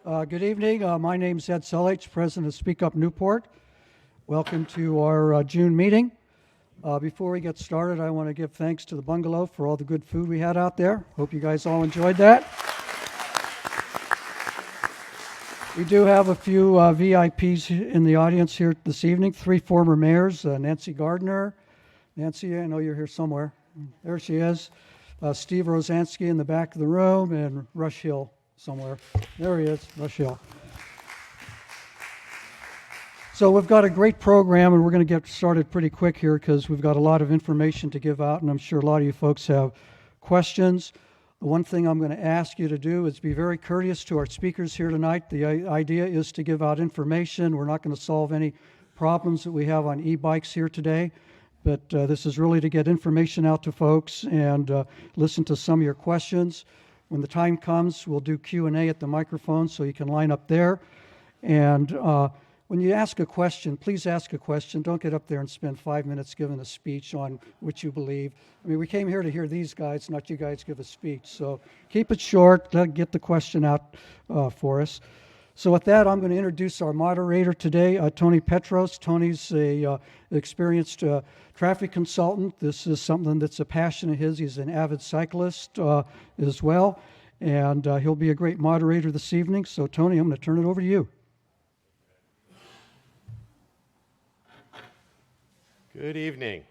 Good evening. My name is Ed Sellich, President of Speak Up Newport. Welcome to our June meeting. Before we get started, I want to give thanks to the bungalow for all the good food we had out there. Hope you guys all enjoyed that. We do have a few VIPs in the audience here this evening. 3 former mayors, Nancy Gardner. Nancy, I know you're here somewhere. There she is. Steve Rosansky in the back of the room, and Rush Hill somewhere. There he is, Rush Hill. So we've got a great program, and we're going to get started pretty quick here because we've got a lot of information to give out, and I'm sure a lot of you folks have questions. The one thing I'm going to ask you to do is be very courteous to our speakers here tonight. The idea is to give out information. We're not going to solve any problems that we have on e-bikes here today, but this is really to get information out to folks and listen to some of your questions. When the time comes, we'll do Q&A at the microphone, so you can line up there. And when you ask a question, please ask a question. Don't get up there and spend 5 minutes giving a speech on what you believe. I mean, we came here to hear these guys, not you guys give a speech. So keep it short. Get the question out for us. So with that, I'm going to introduce our moderator today, Tony Petros. Tony's an experienced traffic consultant. This is something that's a passion of his. He's an avid cyclist as well, and he'll be a great moderator this evening. So, Tony, I'm going to turn it over to you. Good evening.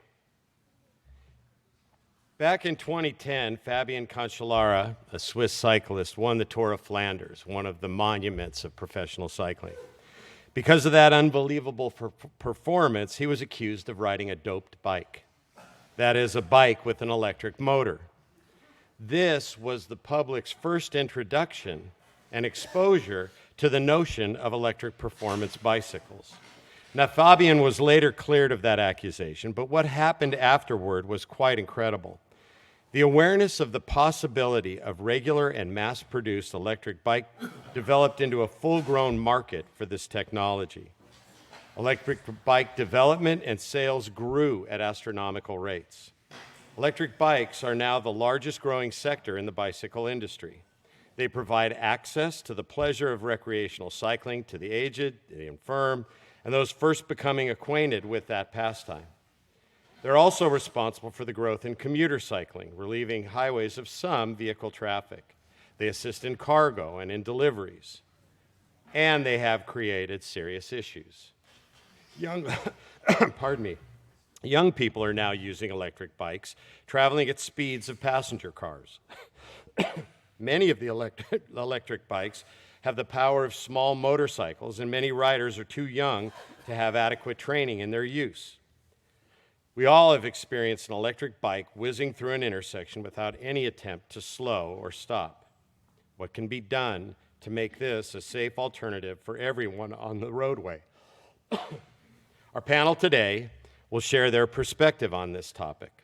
Back in 2010, Fabien Cancellara, a Swiss cyclist, won the Tour of Flanders, one of the monuments of professional cycling. Because of that unbelievable performance, he was accused of riding a doped bike. That is, a bike with an electric motor. This was the public's first introduction and exposure to the notion of electric performance bicycles. Now, Fabien was later cleared of that accusation, but what happened afterward was quite incredible. The awareness of the possibility of regular and mass-produced electric bike developed into a full-grown market for this technology. Electric bike development and sales grew at astronomical rates. Electric bikes are now the largest growing sector in the bicycle industry. They provide access to the pleasure of recreational cycling to the aged, the infirm, and those first becoming acquainted with that pastime. They're also responsible for the growth in commuter cycling, relieving highways of some vehicle traffic. They assist in cargo and in deliveries. And they have created serious issues. Young people are now using electric bikes, traveling at speeds of passenger cars. Many of the electric bikes have the power of small motorcycles, and many riders are too young to have adequate training in their use. We all have experienced an electric bike whizzing through an intersection without any attempt to slow or stop. What can be done to make this a safe alternative for everyone on the roadway? Our panel today will share their perspective on this topic.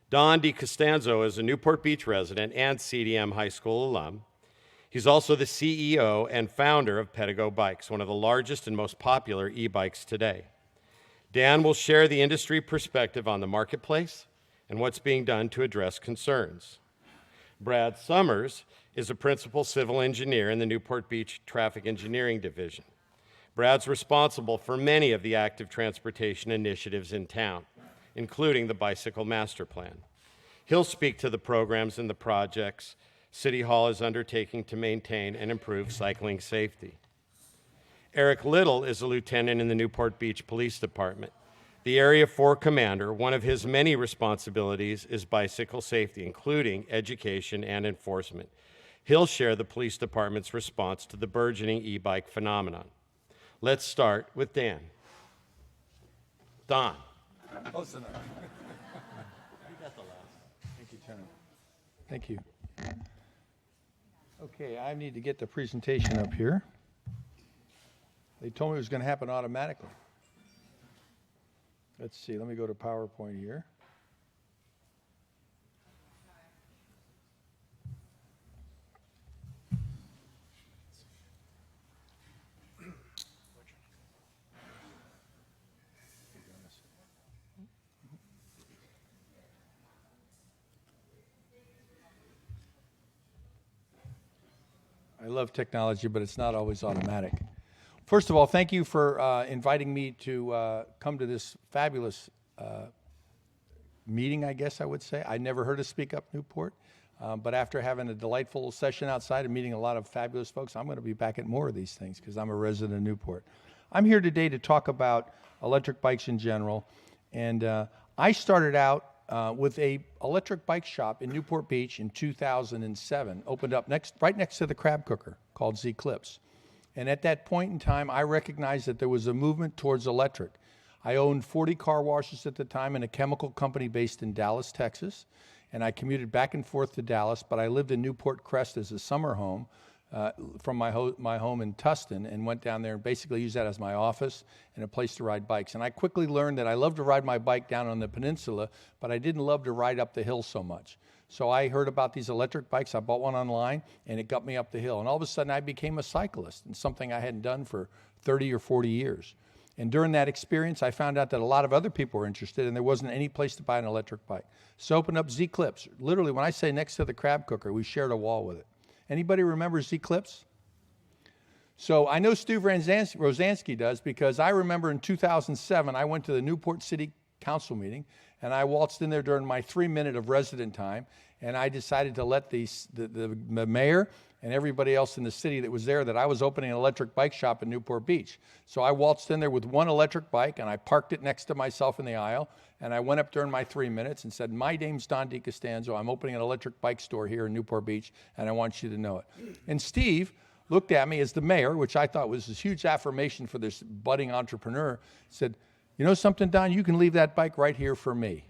Don DiCostanzo is a Newport Beach resident and CDM High School alum. He's also the CEO and founder of Pedego Bikes, one of the largest and most popular e-bikes today. Dan will share the industry perspective on the marketplace and what's being done to address concerns. Brad Summers is a principal civil engineer in the Newport Beach Traffic Engineering Division. Brad's responsible for many of the active transportation initiatives in town, including the Bicycle Master Plan. He'll speak to the programs and the projects City Hall is undertaking to maintain and improve cycling safety. Eric Little is a lieutenant in the Newport Beach Police Department. The Area 4 commander, one of his many responsibilities is bicycle safety, including education and enforcement. He'll share the police department's response to the burgeoning e-bike phenomenon. Let's start with Dan. Don. Close enough. You got the last. Thank you, Tony. Thank you. Okay, I need to get the presentation up here. They told me it was going to happen automatically. Let's see, let me go to PowerPoint here. I love technology, but it's not always automatic. First of all, thank you for inviting me to come to this fabulous meeting, I guess I would say. I never heard of Speak Up Newport, but after having a delightful session outside and meeting a lot of fabulous folks, I'm going to be back at more of these things because I'm a resident of Newport. I'm here today to talk about electric bikes in general, and I started out with a electric bike shop in Newport Beach in 2007, opened up right next to the crab cooker called Z-Clips. And at that point in time, I recognized that there was a movement towards electric. I owned 40 car washes at the time in a chemical company based in Dallas, Texas, and I commuted back and forth to Dallas, but I lived in Newport Crest as a summer home from my home in Tustin, and went down there and basically used that as my office and a place to ride bikes. And I quickly learned that I loved to ride my bike down on the peninsula, but I didn't love to ride up the hill so much. So I heard about these electric bikes. I bought one online, and it got me up the hill. And all of a sudden, I became a cyclist, and something I hadn't done for 30 or 40 years. And during that experience, I found out that a lot of other people were interested, and there wasn't any place to buy an electric bike. So I opened up Z-Clips. Literally, when I say next to the crab cooker, we shared a wall with it. Anybody remember Z-Clips? So I know Stu Rosansky does, because I remember in 2007, I went to the Newport City Council meeting, and I waltzed in there during my 3 minute of resident time, and I decided to let the mayor and everybody else in the city that was there that I was opening an electric bike shop in Newport Beach. So I waltzed in there with one electric bike, and I parked it next to myself in the aisle, and I went up during my 3 minutes and said, "My name's Don DiCostanzo. I'm opening an electric bike store here in Newport Beach, and I want you to know it." And Steve looked at me as the mayor, which I thought was this huge affirmation for this budding entrepreneur, said, "You know something, Don? You can leave that bike right here for me."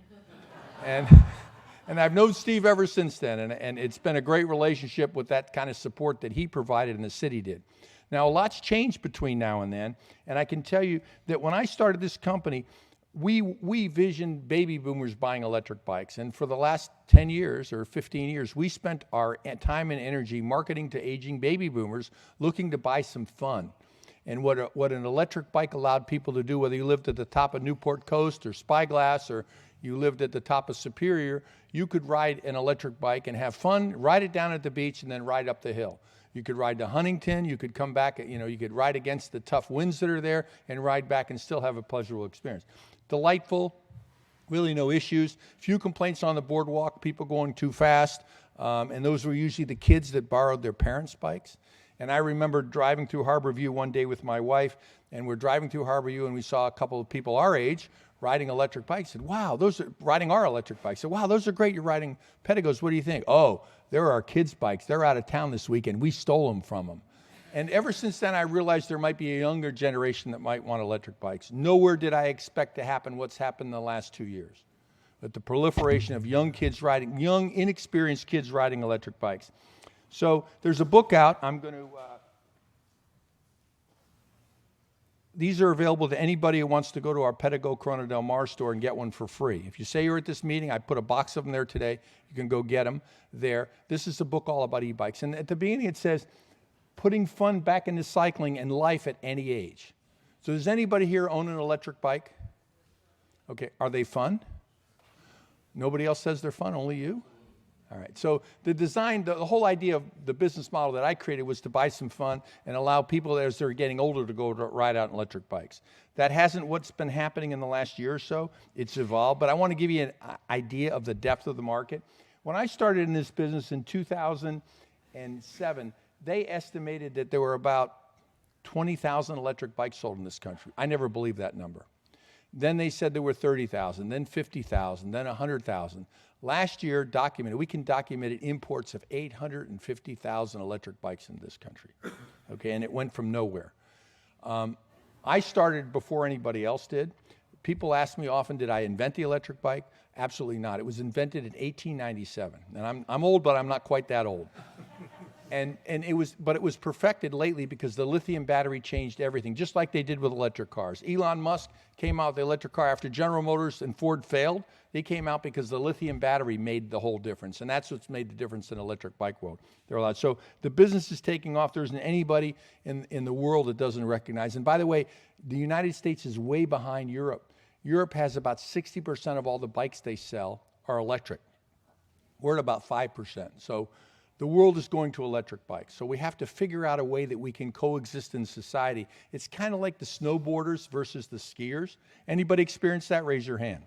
And I've known Steve ever since then, and it's been a great relationship with that kind of support that he provided and the city did. Now, a lot's changed between now and then, and I can tell you that when I started this company, we visioned baby boomers buying electric bikes, and for the last 10 years or 15 years, we spent our time and energy marketing to aging baby boomers looking to buy some fun. And what an electric bike allowed people to do, whether you lived at the top of Newport Coast or Spyglass or you lived at the top of Superior, you could ride an electric bike and have fun, ride it down at the beach, and then ride up the hill. You could ride to Huntington, you could come back, you could ride against the tough winds that are there and ride back and still have a pleasurable experience. Delightful, really no issues. Few complaints on the boardwalk, people going too fast, and those were usually the kids that borrowed their parents' bikes. And I remember driving through Harborview one day with my wife, and we're driving through Harborview, and we saw a couple of people our age riding electric bikes. Said, "Wow, those are riding our electric bikes." Said, "Wow, those are great. You're riding Pedegos. What do you think?" "Oh, they're our kids' bikes. They're out of town this weekend. We stole them from them." And ever since then, I realized there might be a younger generation that might want electric bikes. Nowhere did I expect to happen what's happened in the last 2 years. But the proliferation of young, inexperienced kids riding electric bikes. So there's a book out. I'm going to... These are available to anybody who wants to go to our Pedego Corona Del Mar store and get one for free. If you say you're at this meeting, I put a box of them there today. You can go get them there. This is a book all about e-bikes. And at the beginning it says, putting fun back into cycling and life at any age. So does anybody here own an electric bike? Okay, are they fun? Nobody else says they're fun, only you? All right, so the whole idea of the business model that I created was to buy some fun and allow people as they're getting older to go to ride out on electric bikes. That hasn't what's been happening in the last year or so. It's evolved, but I want to give you an idea of the depth of the market. When I started in this business in 2007, they estimated that there were about 20,000 electric bikes sold in this country. I never believed that number. Then they said there were 30,000, then 50,000, then 100,000. Last year, we can document imports of 850,000 electric bikes into this country, okay, and it went from nowhere. I started before anybody else did. People ask me often, did I invent the electric bike? Absolutely not. It was invented in 1897, and I'm old, but I'm not quite that old. And it was perfected lately because the lithium battery changed everything, just like they did with electric cars. Elon Musk came out with the electric car after General Motors and Ford failed. They came out because the lithium battery made the whole difference, and that's what's made the difference in electric bike world. So the business is taking off. There isn't anybody in the world that doesn't recognize. And by the way, the United States is way behind Europe. Europe has about 60% of all the bikes they sell are electric. We're at about 5%. So The world is going to electric bikes. So we have to figure out a way that we can coexist in society. It's kind of like the snowboarders versus the skiers. Anybody experience that? Raise your hand.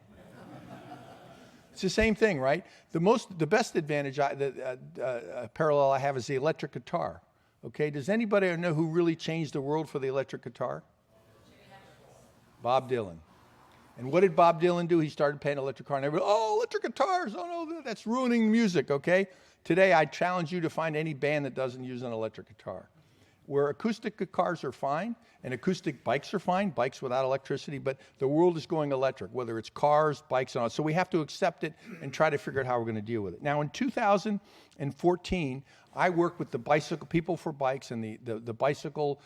It's the same thing, right? The best advantage, parallel I have is the electric guitar. Okay, does anybody know who really changed the world for the electric guitar? Bob Dylan. And what did Bob Dylan do? He started playing electric guitar, and everybody, oh, electric guitars, oh no, that's ruining music, okay? Today, I challenge you to find any band that doesn't use an electric guitar. Where acoustic guitars are fine, and acoustic bikes are fine, bikes without electricity, but the world is going electric, whether it's cars, bikes, and all. So we have to accept it and try to figure out how we're going to deal with it. Now, in 2014, I worked with the Bicycle People for Bikes and the Bicycle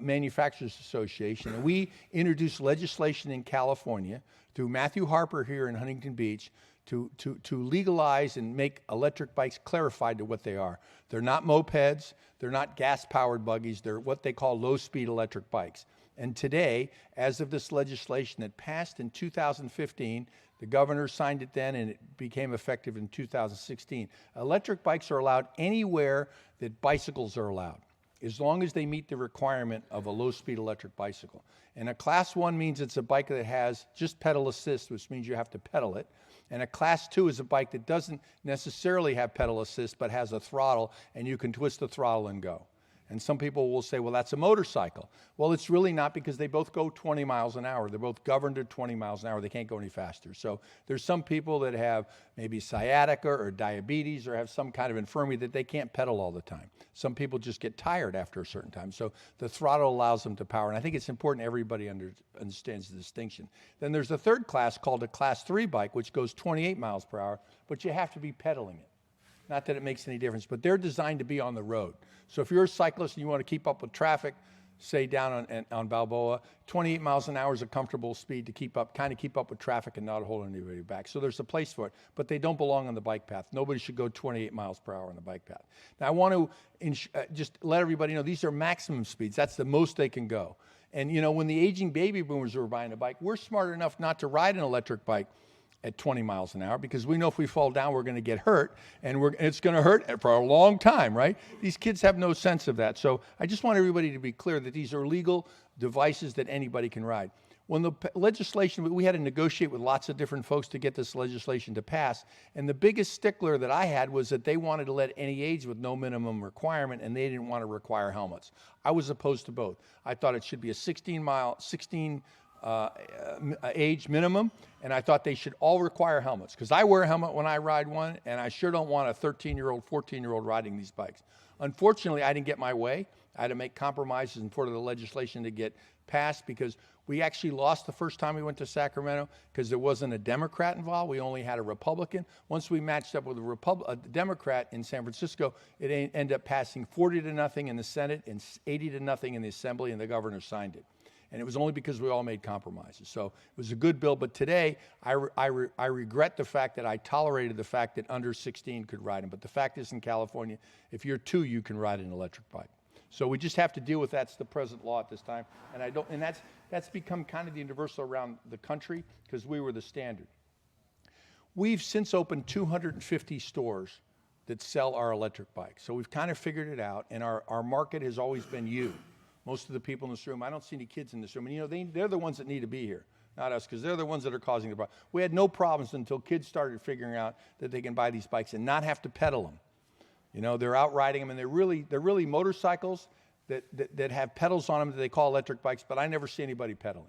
Manufacturers Association, and we introduced legislation in California through Matthew Harper here in Huntington Beach to legalize and make electric bikes clarified to what they are. They're not mopeds, they're not gas-powered buggies, they're what they call low-speed electric bikes. And today, as of this legislation that passed in 2015, the governor signed it then and it became effective in 2016. Electric bikes are allowed anywhere that bicycles are allowed, as long as they meet the requirement of a low-speed electric bicycle. And a Class 1 means it's a bike that has just pedal assist, which means you have to pedal it. And a Class 2 is a bike that doesn't necessarily have pedal assist, but has a throttle, and you can twist the throttle and go. And some people will say, well, that's a motorcycle. Well, it's really not, because they both go 20 miles an hour. They're both governed at 20 miles an hour. They can't go any faster. So there's some people that have maybe sciatica or diabetes or have some kind of infirmity that they can't pedal all the time. Some people just get tired after a certain time. So the throttle allows them to power. And I think it's important everybody understands the distinction. Then there's a third class called a Class 3 bike, which goes 28 miles per hour, but you have to be pedaling it. Not that it makes any difference, but they're designed to be on the road. So if you're a cyclist and you want to keep up with traffic, say down on Balboa, 28 miles an hour is a comfortable speed to keep up with traffic and not hold anybody back. So there's a place for it, but they don't belong on the bike path. Nobody should go 28 miles per hour on the bike path. Now I want to just let everybody know these are maximum speeds. That's the most they can go. And you know, when the aging baby boomers were buying a bike, we're smart enough not to ride an electric bike at 20 miles an hour, because we know if we fall down, we're going to get hurt, and it's going to hurt for a long time, right? These kids have no sense of that. So I just want everybody to be clear that these are legal devices that anybody can ride. When the legislation, we had to negotiate with lots of different folks to get this legislation to pass, and the biggest stickler that I had was that they wanted to let any age with no minimum requirement, and they didn't want to require helmets. I was opposed to both. I thought it should be a 16 age minimum, and I thought they should all require helmets, because I wear a helmet when I ride one, and I sure don't want a 13-year-old, 14-year-old riding these bikes. Unfortunately, I didn't get my way. I had to make compromises in order for the legislation to get passed, because we actually lost the first time we went to Sacramento because there wasn't a Democrat involved. We only had a Republican. Once we matched up with a Democrat in San Francisco, it ended up passing 40-0 in the Senate and 80-0 in the Assembly, and the governor signed it. And it was only because we all made compromises. So it was a good bill. But today, I regret the fact that I tolerated the fact that under 16 could ride them. But the fact is, in California, if you're 2, you can ride an electric bike. So we just have to deal with that's the present law at this time. And that's become kind of the universal around the country, because we were the standard. We've since opened 250 stores that sell our electric bikes. So we've kind of figured it out, and our market has always been you. Most of the people in this room, I don't see any kids in this room, and you know, they're the ones that need to be here, not us, because they're the ones that are causing the problem. We had no problems until kids started figuring out that they can buy these bikes and not have to pedal them. You know, they're out riding them, and they're really motorcycles that have pedals on them that they call electric bikes, but I never see anybody pedaling.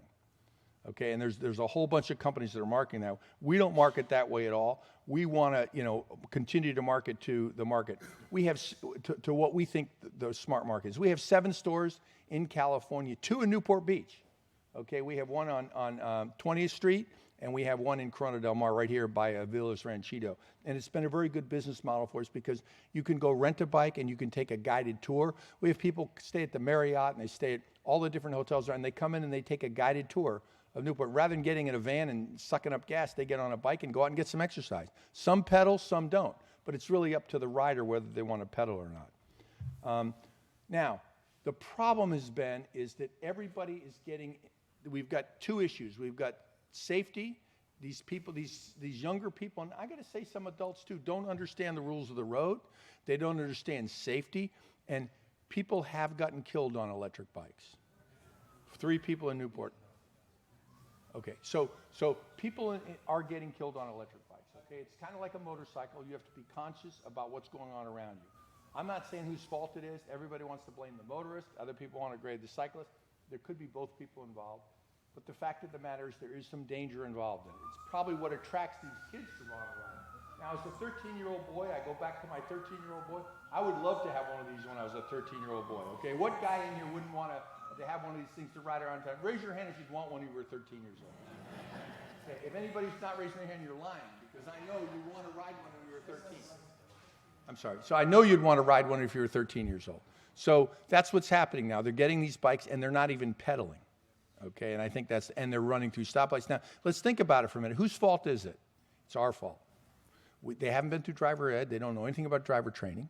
Okay, and there's a whole bunch of companies that are marketing that. We don't market that way at all. We want to, you know, continue to market to the market. We have to what we think the smart market is. We have 7 stores in California, 2 in Newport Beach. Okay, we have one on 20th Street, and we have one in Corona del Mar right here by Villas Ranchito. And it's been a very good business model for us, because you can go rent a bike and you can take a guided tour. We have people stay at the Marriott, and they stay at all the different hotels, and they come in and they take a guided tour of Newport. Rather than getting in a van and sucking up gas, they get on a bike and go out and get some exercise. Some pedal, some don't. But it's really up to the rider whether they want to pedal or not. Now, the problem is that everybody is we've got 2 issues. We've got safety these people, these younger people, and I got to say some adults too, don't understand the rules of the road. They don't understand safety, and people have gotten killed on electric bikes. 3 people in Newport. Okay, so people are getting killed on electric bikes. Okay, it's kind of like a motorcycle. You have to be conscious about what's going on around you. I'm not saying whose fault it is. Everybody wants to blame the motorist. Other people want to grade the cyclist. There could be both people involved. But the fact of the matter is there is some danger involved in it. It's probably what attracts these kids to run around. Now, as a 13-year-old boy, I go back to my 13-year-old boy. I would love to have one of these when I was a 13-year-old boy. Okay, what guy in here wouldn't want to have one of these things to ride around town? Raise your hand if you'd want one when you were 13 years old. Okay, if anybody's not raising their hand, you're lying, because I know you want to ride one when you were 13. I'm sorry. So I know you'd want to ride one if you were 13 years old. So that's what's happening now. They're getting these bikes, and they're not even pedaling. Okay, and I think and they're running through stoplights. Now, let's think about it for a minute. Whose fault is it? It's our fault. They haven't been through driver ed. They don't know anything about driver training.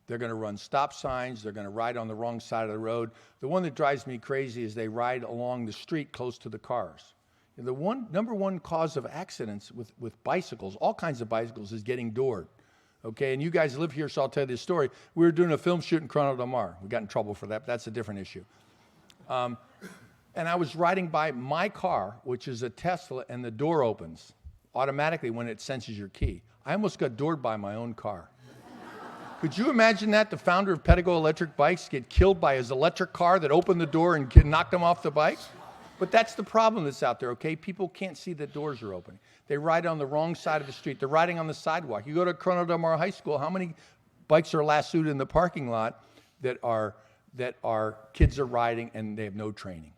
They're going to run stop signs. They're going to ride on the wrong side of the road. The one that drives me crazy is they ride along the street close to the cars. And the number one cause of accidents with bicycles, all kinds of bicycles, is getting doored. Okay, and you guys live here, so I'll tell you this story. We were doing a film shoot in Corona del Mar. We got in trouble for that, but that's a different issue. And I was riding by my car, which is a Tesla, and the door opens automatically when it senses your key. I almost got doored by my own car. Could you imagine that? The founder of Pedego electric bikes get killed by his electric car that opened the door and knocked him off the bike? But that's the problem that's out there, okay? People can't see that doors are open. They ride on the wrong side of the street. They're riding on the sidewalk. You go to Corona del Mar High School, how many bikes are lassoed in the parking lot that are kids are riding and they have no training?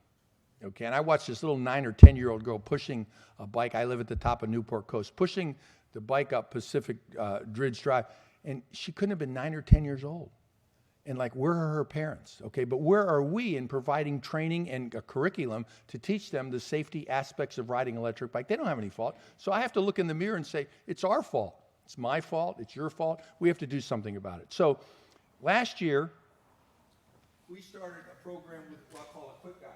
Okay, and I watched this little 9 or 10-year-old girl pushing a bike. I live at the top of Newport Coast, pushing the bike up Pacific Ridge Drive, and she couldn't have been 9 or 10 years old. And like, where are her parents? Okay, but where are we in providing training and a curriculum to teach them the safety aspects of riding an electric bike? They don't have any fault. So I have to look in the mirror and say, it's our fault. It's my fault. It's your fault. We have to do something about it. So last year, we started a program with what I call a Quick Guide.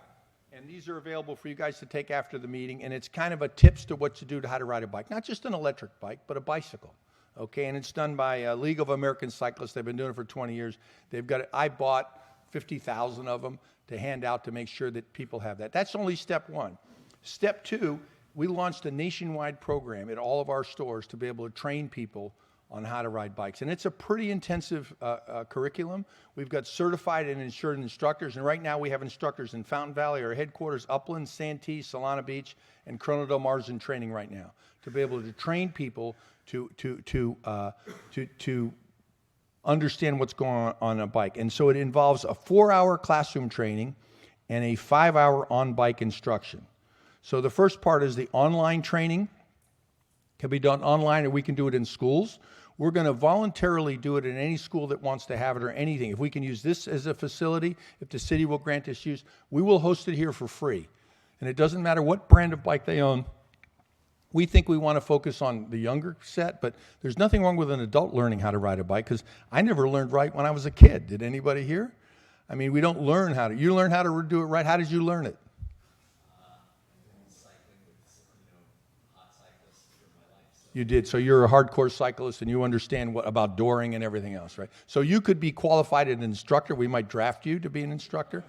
And these are available for you guys to take after the meeting. And it's kind of a tips to what to do to how to ride a bike. Not just an electric bike, but a bicycle. Okay, and it's done by League of American Cyclists. They've been doing it for 20 years. I bought 50,000 of them to hand out to make sure that people have that. That's only step 1. Step 2, we launched a nationwide program at all of our stores to be able to train people on how to ride bikes. And it's a pretty intensive curriculum. We've got certified and insured instructors, and right now we have instructors in Fountain Valley, our headquarters, Upland, Santee, Solana Beach, and Corona del Mar's in training right now to be able to train people to understand what's going on a bike. And so it involves a 4-hour classroom training and a 5-hour on-bike instruction. So the first part is the online training. Can be done online, or we can do it in schools. We're going to voluntarily do it in any school that wants to have it or anything. If we can use this as a facility, if the city will grant us use, we will host it here for free. And it doesn't matter what brand of bike they own. We think we want to focus on the younger set, but there's nothing wrong with an adult learning how to ride a bike, because I never learned right when I was a kid. Did anybody here? I mean, we don't learn how to. You learn how to do it right. How did you learn it? You did. So you're a hardcore cyclist and you understand about dooring and everything else, right? So you could be qualified as an instructor. We might draft you to be an instructor.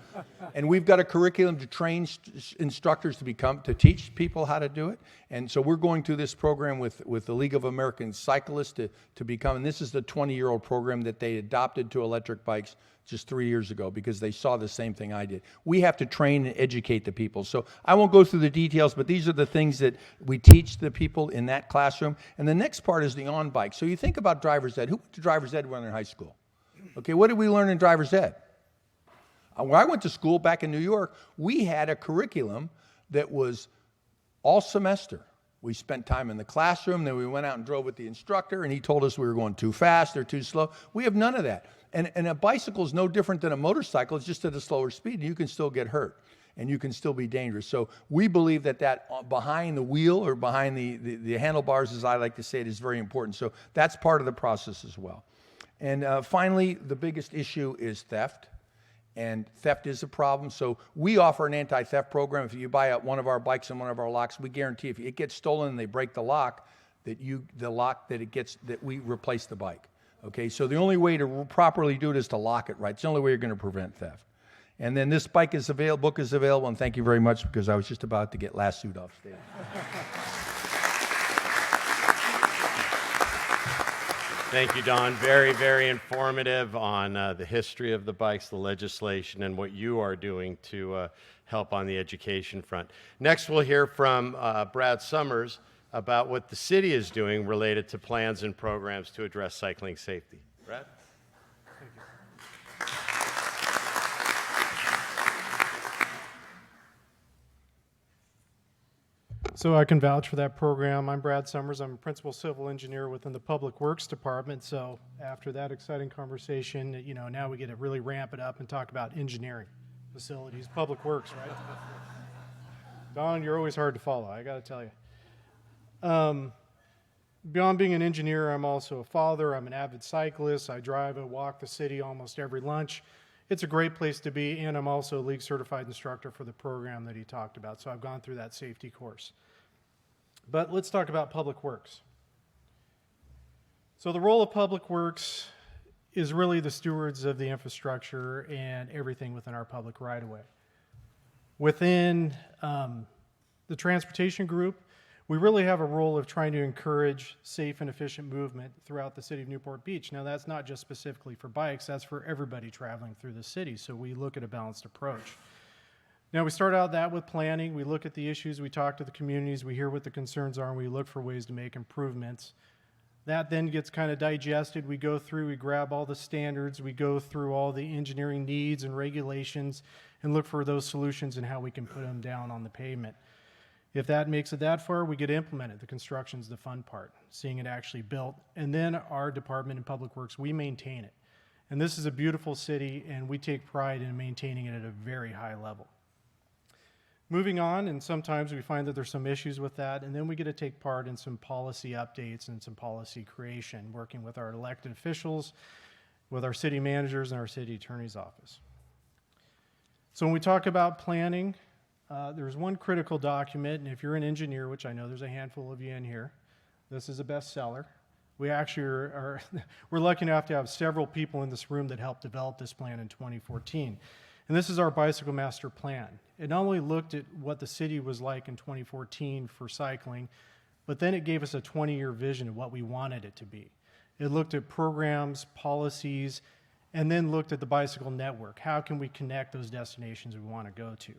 And we've got a curriculum to train instructors to teach people how to do it. And so we're going through this program with the League of American Cyclists to become, and this is the 20-year-old program that they adopted to electric bikes just 3 years ago because they saw the same thing I did. We have to train and educate the people. So I won't go through the details, but these are the things that we teach the people in that classroom. And the next part is the on-bike. So you think about driver's ed. Who went to driver's ed when in high school? Okay, what did we learn in driver's ed? When I went to school back in New York, we had a curriculum that was all semester. We spent time in the classroom, then we went out and drove with the instructor, and he told us we were going too fast or too slow. We have none of that. And a bicycle is no different than a motorcycle. It's just at a slower speed, and you can still get hurt, and you can still be dangerous. So we believe that behind the wheel or behind the handlebars, as I like to say it, is very important. So that's part of the process as well. And finally, the biggest issue is theft. and theft is a problem. So we offer an anti-theft program. If you buy one of our bikes and one of our locks, we guarantee if it gets stolen and they break the lock, that we replace the bike. Okay, so the only way to properly do it is to lock it right. It's the only way you're going to prevent theft. And then this book is available, and thank you very much, because I was just about to get lassoed off stage. Thank you, Don. Very, very informative on the history of the bikes, the legislation, and what you are doing to help on the education front. Next, we'll hear from Brad Summers about what the city is doing related to plans and programs to address cycling safety. Brad? Thank you. So I can vouch for that program. I'm Brad Summers. I'm a principal civil engineer within the Public Works Department. So after that exciting conversation, now we get to really ramp it up and talk about engineering, facilities, public works, right? Don, you're always hard to follow, I got to tell you. Beyond being an engineer, I'm also a father. I'm an avid cyclist. I drive and walk the city almost every lunch. It's a great place to be, and I'm also a league certified instructor for the program that he talked about. So I've gone through that safety course. But let's talk about public works. So the role of public works is really the stewards of the infrastructure and everything within our public right-of-way. Within the transportation group, we really have a role of trying to encourage safe and efficient movement throughout the city of Newport Beach. Now, that's not just specifically for bikes, that's for everybody traveling through the city, so we look at a balanced approach. Now, we start out that with planning. We look at the issues, we talk to the communities, we hear what the concerns are, and we look for ways to make improvements. That then gets kind of digested. We go through, we grab all the standards, we go through all the engineering needs and regulations, and look for those solutions and how we can put them down on the pavement. If that makes it that far, we get implemented. The construction's the fun part, seeing it actually built. And then our department in Public Works, we maintain it. And this is a beautiful city, and we take pride in maintaining it at a very high level. Moving on, and sometimes we find that there's some issues with that, and then we get to take part in some policy updates and some policy creation, working with our elected officials, with our city managers, and our city attorney's office. So when we talk about planning, there's one critical document, and if you're an engineer, which I know there's a handful of you in here, this is a bestseller. We actually we're lucky enough to have several people in this room that helped develop this plan in 2014. And this is our bicycle master plan. It not only looked at what the city was like in 2014 for cycling, but then it gave us a 20-year vision of what we wanted it to be. It looked at programs, policies, and then looked at the bicycle network. How can we connect those destinations we want to go to?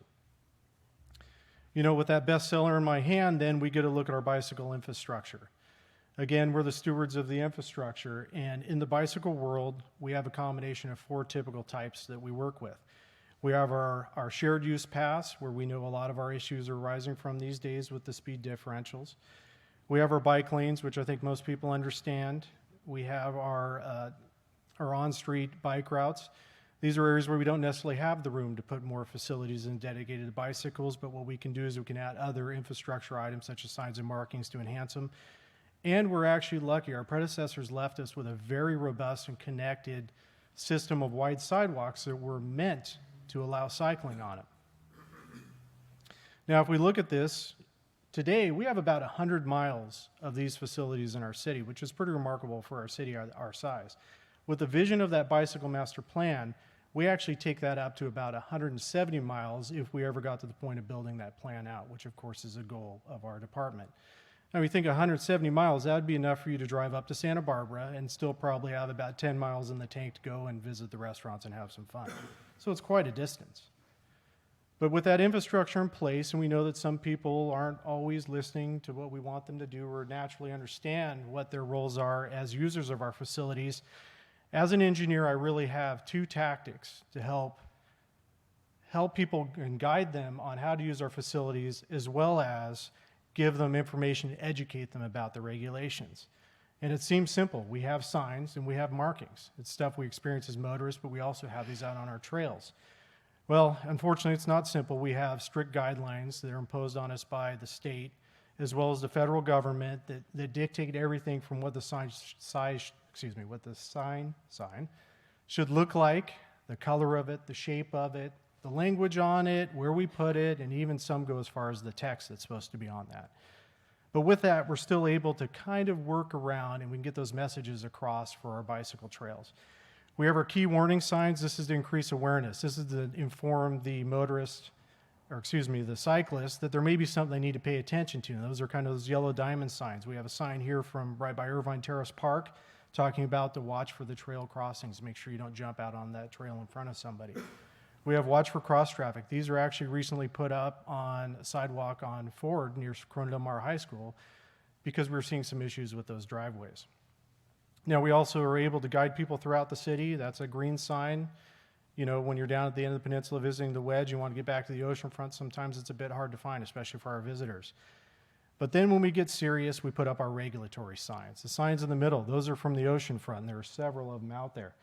With that bestseller in my hand, then we get to look at our bicycle infrastructure. Again, we're the stewards of the infrastructure, and in the bicycle world, we have a combination of 4 typical types that we work with. We have our shared use paths, where we know a lot of our issues are arising from these days with the speed differentials. We have our bike lanes, which I think most people understand. We have our on-street bike routes. These are areas where we don't necessarily have the room to put more facilities and dedicated to bicycles, but what we can do is we can add other infrastructure items such as signs and markings to enhance them. And we're actually lucky. Our predecessors left us with a very robust and connected system of wide sidewalks that were meant to allow cycling on them. Now, if we look at this, today we have about 100 miles of these facilities in our city, which is pretty remarkable for our city our size. With the vision of that bicycle master plan, we actually take that up to about 170 miles if we ever got to the point of building that plan out, which of course is a goal of our department. Now we think 170 miles, that would be enough for you to drive up to Santa Barbara and still probably have about 10 miles in the tank to go and visit the restaurants and have some fun. So it's quite a distance. But with that infrastructure in place, and we know that some people aren't always listening to what we want them to do or naturally understand what their roles are as users of our facilities, as an engineer, I really have 2 tactics to help people and guide them on how to use our facilities, as well as give them information to educate them about the regulations. And it seems simple. We have signs and we have markings. It's stuff we experience as motorists, but we also have these out on our trails. Well, unfortunately, it's not simple. We have strict guidelines that are imposed on us by the state, as well as the federal government, that dictate everything from what the sign should look like, the color of it, the shape of it, the language on it, where we put it, and even some go as far as the text that's supposed to be on that. But with that, we're still able to kind of work around and we can get those messages across for our bicycle trails. We have our key warning signs. This is to increase awareness. This is to inform the motorist, the cyclist, that there may be something they need to pay attention to. And those are kind of those yellow diamond signs. We have a sign here from right by Irvine Terrace Park talking about to watch for the trail crossings. Make sure you don't jump out on that trail in front of somebody. We have watch for cross traffic. These are actually recently put up on a sidewalk on Ford near Corona Del Mar High School because we're seeing some issues with those driveways. Now, we also are able to guide people throughout the city. That's a green sign. You know, when you're down at the end of the peninsula visiting the Wedge, you want to get back to the ocean front, sometimes it's a bit hard to find, especially for our visitors. But then when we get serious, we put up our regulatory signs. The signs in the middle, those are from the ocean front, and there are several of them out there.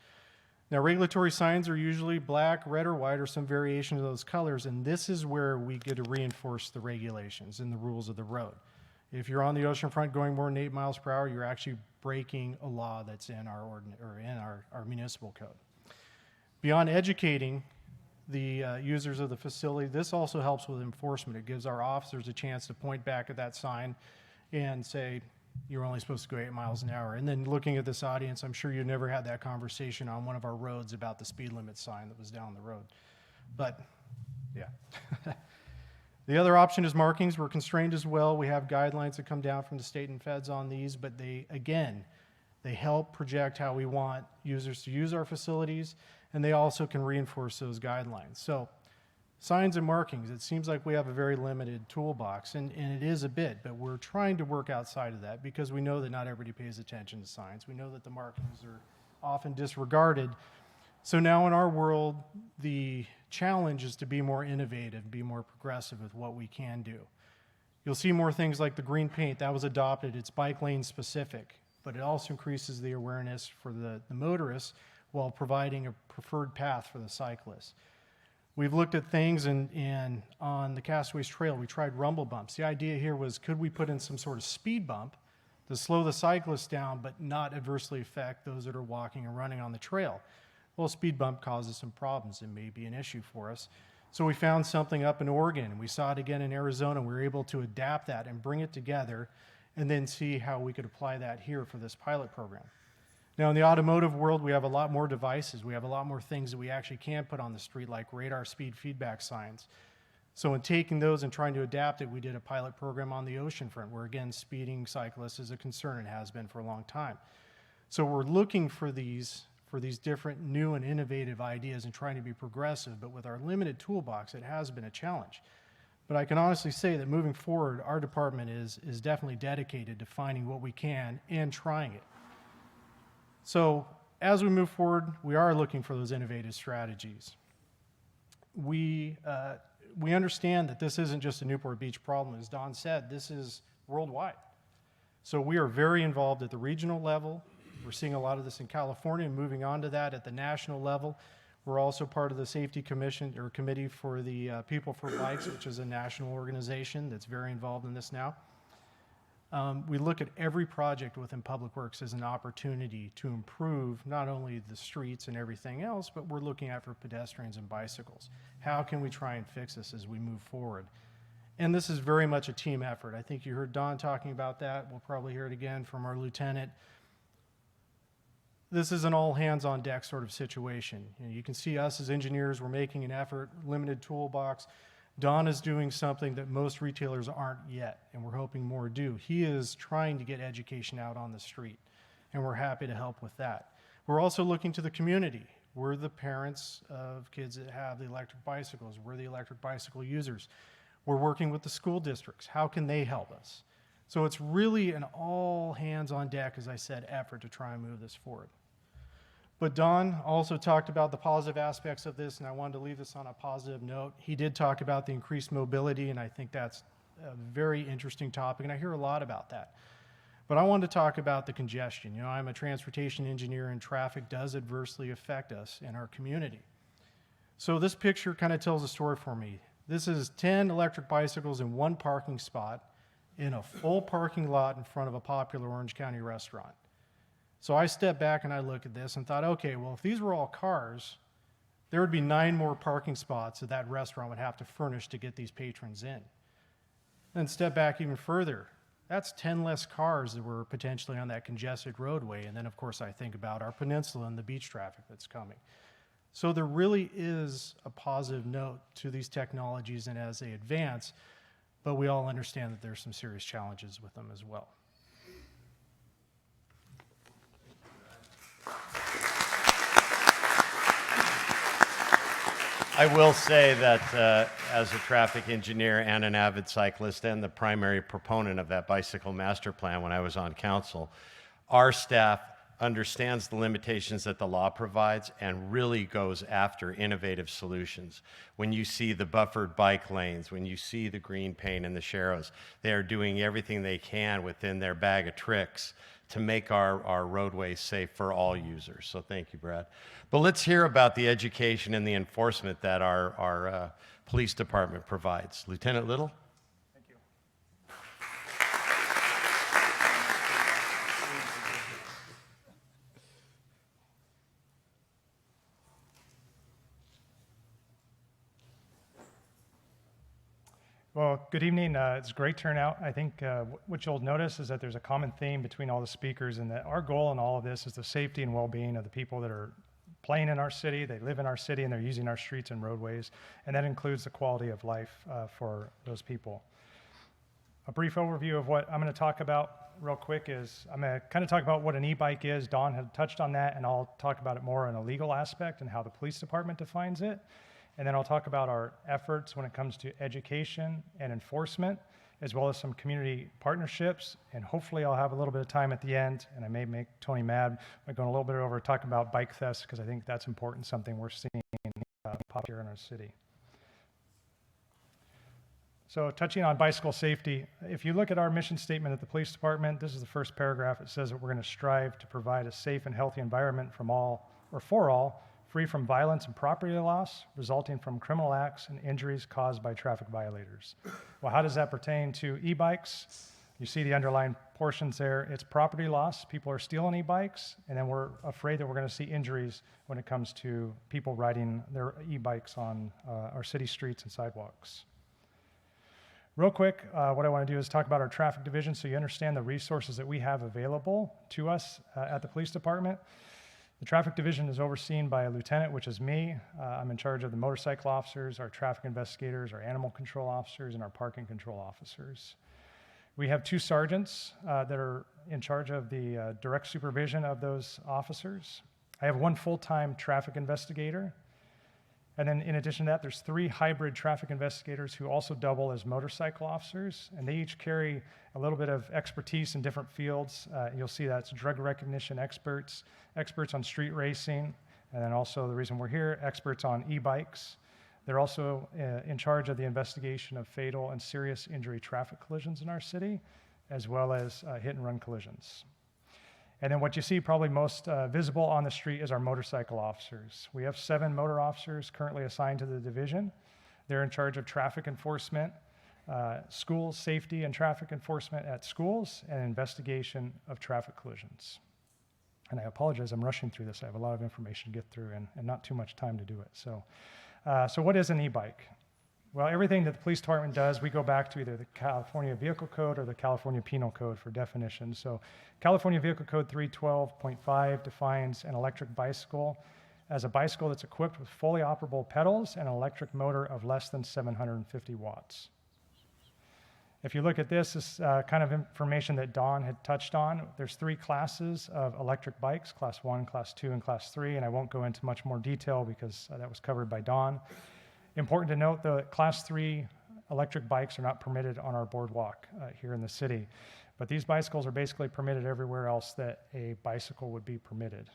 Now, regulatory signs are usually black, red, or white, or some variation of those colors, and this is where we get to reinforce the regulations and the rules of the road. If you're on the ocean front going more than 8 miles per hour, you're actually breaking a law that's in our our municipal code. Beyond educating the users of the facility, this also helps with enforcement. It gives our officers a chance to point back at that sign and say, you're only supposed to go 8 miles an hour. And then looking at this audience, I'm sure you never had that conversation on one of our roads about the speed limit sign that was down the road. But, yeah. The other option is markings. We're constrained as well. We have guidelines that come down from the state and feds on these, but they help project how we want users to use our facilities, and they also can reinforce those guidelines. So, signs and markings, it seems like we have a very limited toolbox, and it is a bit, but we're trying to work outside of that because we know that not everybody pays attention to signs. We know that the markings are often disregarded. So now in our world, the challenge is to be more innovative, be more progressive with what we can do. You'll see more things like the green paint. That was adopted. It's bike lane specific, but it also increases the awareness for the motorists while providing a preferred path for the cyclists. We've looked at things, and on the Castaways Trail, we tried rumble bumps. The idea here was, could we put in some sort of speed bump to slow the cyclists down but not adversely affect those that are walking and running on the trail? Well, a speed bump causes some problems. It may be an issue for us. So we found something up in Oregon, and we saw it again in Arizona. We were able to adapt that and bring it together and then see how we could apply that here for this pilot program. Now, in the automotive world, we have a lot more devices. We have a lot more things that we actually can put on the street, like radar speed feedback signs. So in taking those and trying to adapt it, we did a pilot program on the ocean front, where, again, speeding cyclists is a concern and has been for a long time. So we're looking for these different new and innovative ideas and trying to be progressive, but with our limited toolbox, it has been a challenge. But I can honestly say that moving forward, our department is definitely dedicated to finding what we can and trying it. So as we move forward, we are looking for those innovative strategies. We understand that this isn't just a Newport Beach problem. As Don said, this is worldwide. So we are very involved at the regional level. We're seeing a lot of this in California and moving on to that at the national level. We're also part of the safety commission or committee for the People for Bikes, which is a national organization that's very involved in this now. We look at every project within Public Works as an opportunity to improve not only the streets and everything else, but we're looking at for pedestrians and bicycles. How can we try and fix this as we move forward? And this is very much a team effort. I think you heard Don talking about that. We'll probably hear it again from our lieutenant. This is an all hands on deck sort of situation. You can see us as engineers, we're making an effort, limited toolbox. Don is doing something that most retailers aren't yet, and we're hoping more do. He is trying to get education out on the street, and we're happy to help with that. We're also looking to the community. We're the parents of kids that have the electric bicycles. We're the electric bicycle users. We're working with the school districts. How can they help us? So it's really an all hands on deck, as I said, effort to try and move this forward. But Don also talked about the positive aspects of this, and I wanted to leave this on a positive note. He did talk about the increased mobility, and I think that's a very interesting topic, and I hear a lot about that. But I wanted to talk about the congestion. You know, I'm a transportation engineer, and traffic does adversely affect us in our community. So this picture kind of tells a story for me. This is 10 electric bicycles in one parking spot in a full parking lot in front of a popular Orange County restaurant. So I stepped back and I looked at this and thought, okay, well, if these were all cars, there would be 9 more parking spots that that restaurant would have to furnish to get these patrons in. Then step back even further. That's 10 less cars that were potentially on that congested roadway. And then, of course, I think about our peninsula and the beach traffic that's coming. So there really is a positive note to these technologies and as they advance, but we all understand that there's some serious challenges with them as well. I will say that as a traffic engineer and an avid cyclist and the primary proponent of that bicycle master plan when I was on council, our staff understands the limitations that the law provides and really goes after innovative solutions. When you see the buffered bike lanes, when you see the green paint and the sharrows, they are doing everything they can within their bag of tricks to make our roadways safe for all users. So thank you, Brad. But let's hear about the education and the enforcement that our police department provides. Lieutenant Little? Thank you. Well, good evening. It's a great turnout. I think what you'll notice is that there's a common theme between all the speakers, and that our goal in all of this is the safety and well-being of the people that are playing in our city, they live in our city, and they're using our streets and roadways, and that includes the quality of life for those people. A brief overview of what I'm going to talk about real quick is I'm going to kind of talk about what an e-bike is. Don had touched on that, and I'll talk about it more in a legal aspect and how the police department defines it. And then I'll talk about our efforts when it comes to education and enforcement, as well as some community partnerships. And hopefully I'll have a little bit of time at the end, and I may make Tony mad by going a little bit over talking about bike thefts, because I think that's important, something we're seeing pop here in our city. So touching on bicycle safety, if you look at our mission statement at the police department, this is the first paragraph. It says that we're going to strive to provide a safe and healthy environment from all, or for all, free from violence and property loss resulting from criminal acts and injuries caused by traffic violators. Well, how does that pertain to e-bikes? You see the underlying portions there. It's property loss. People are stealing e-bikes, and then we're afraid that we're going to see injuries when it comes to people riding their e-bikes on our city streets and sidewalks. Real quick, what I want to do is talk about our traffic division so you understand the resources that we have available to us at the police department. The traffic division is overseen by a lieutenant, which is me. I'm in charge of the motorcycle officers, our traffic investigators, our animal control officers, and our parking control officers. We have 2 sergeants that are in charge of the direct supervision of those officers. I have 1 full-time traffic investigator. And then in addition to that, there's 3 hybrid traffic investigators who also double as motorcycle officers, and they each carry a little bit of expertise in different fields. You'll see that's drug recognition experts, experts on street racing, and then also the reason we're here, experts on e-bikes. They're also in charge of the investigation of fatal and serious injury traffic collisions in our city, as well as hit and run collisions. And then what you see probably most visible on the street is our motorcycle officers. We have 7 motor officers currently assigned to the division. They're in charge of traffic enforcement, school safety and traffic enforcement at schools, and investigation of traffic collisions. And I apologize, I'm rushing through this. I have a lot of information to get through and not too much time to do it. So what is an e-bike? Well, everything that the police department does, we go back to either the California Vehicle Code or the California Penal Code for definitions. So California Vehicle Code 312.5 defines an electric bicycle as a bicycle that's equipped with fully operable pedals and an electric motor of less than 750 watts. If you look at this kind of information that Don had touched on. There's 3 classes of electric bikes, Class 1, Class 2, and Class 3, and I won't go into much more detail because that was covered by Don. Important to note, the Class 3 electric bikes are not permitted on our boardwalk here in the city, but these bicycles are basically permitted everywhere else that a bicycle would be permitted.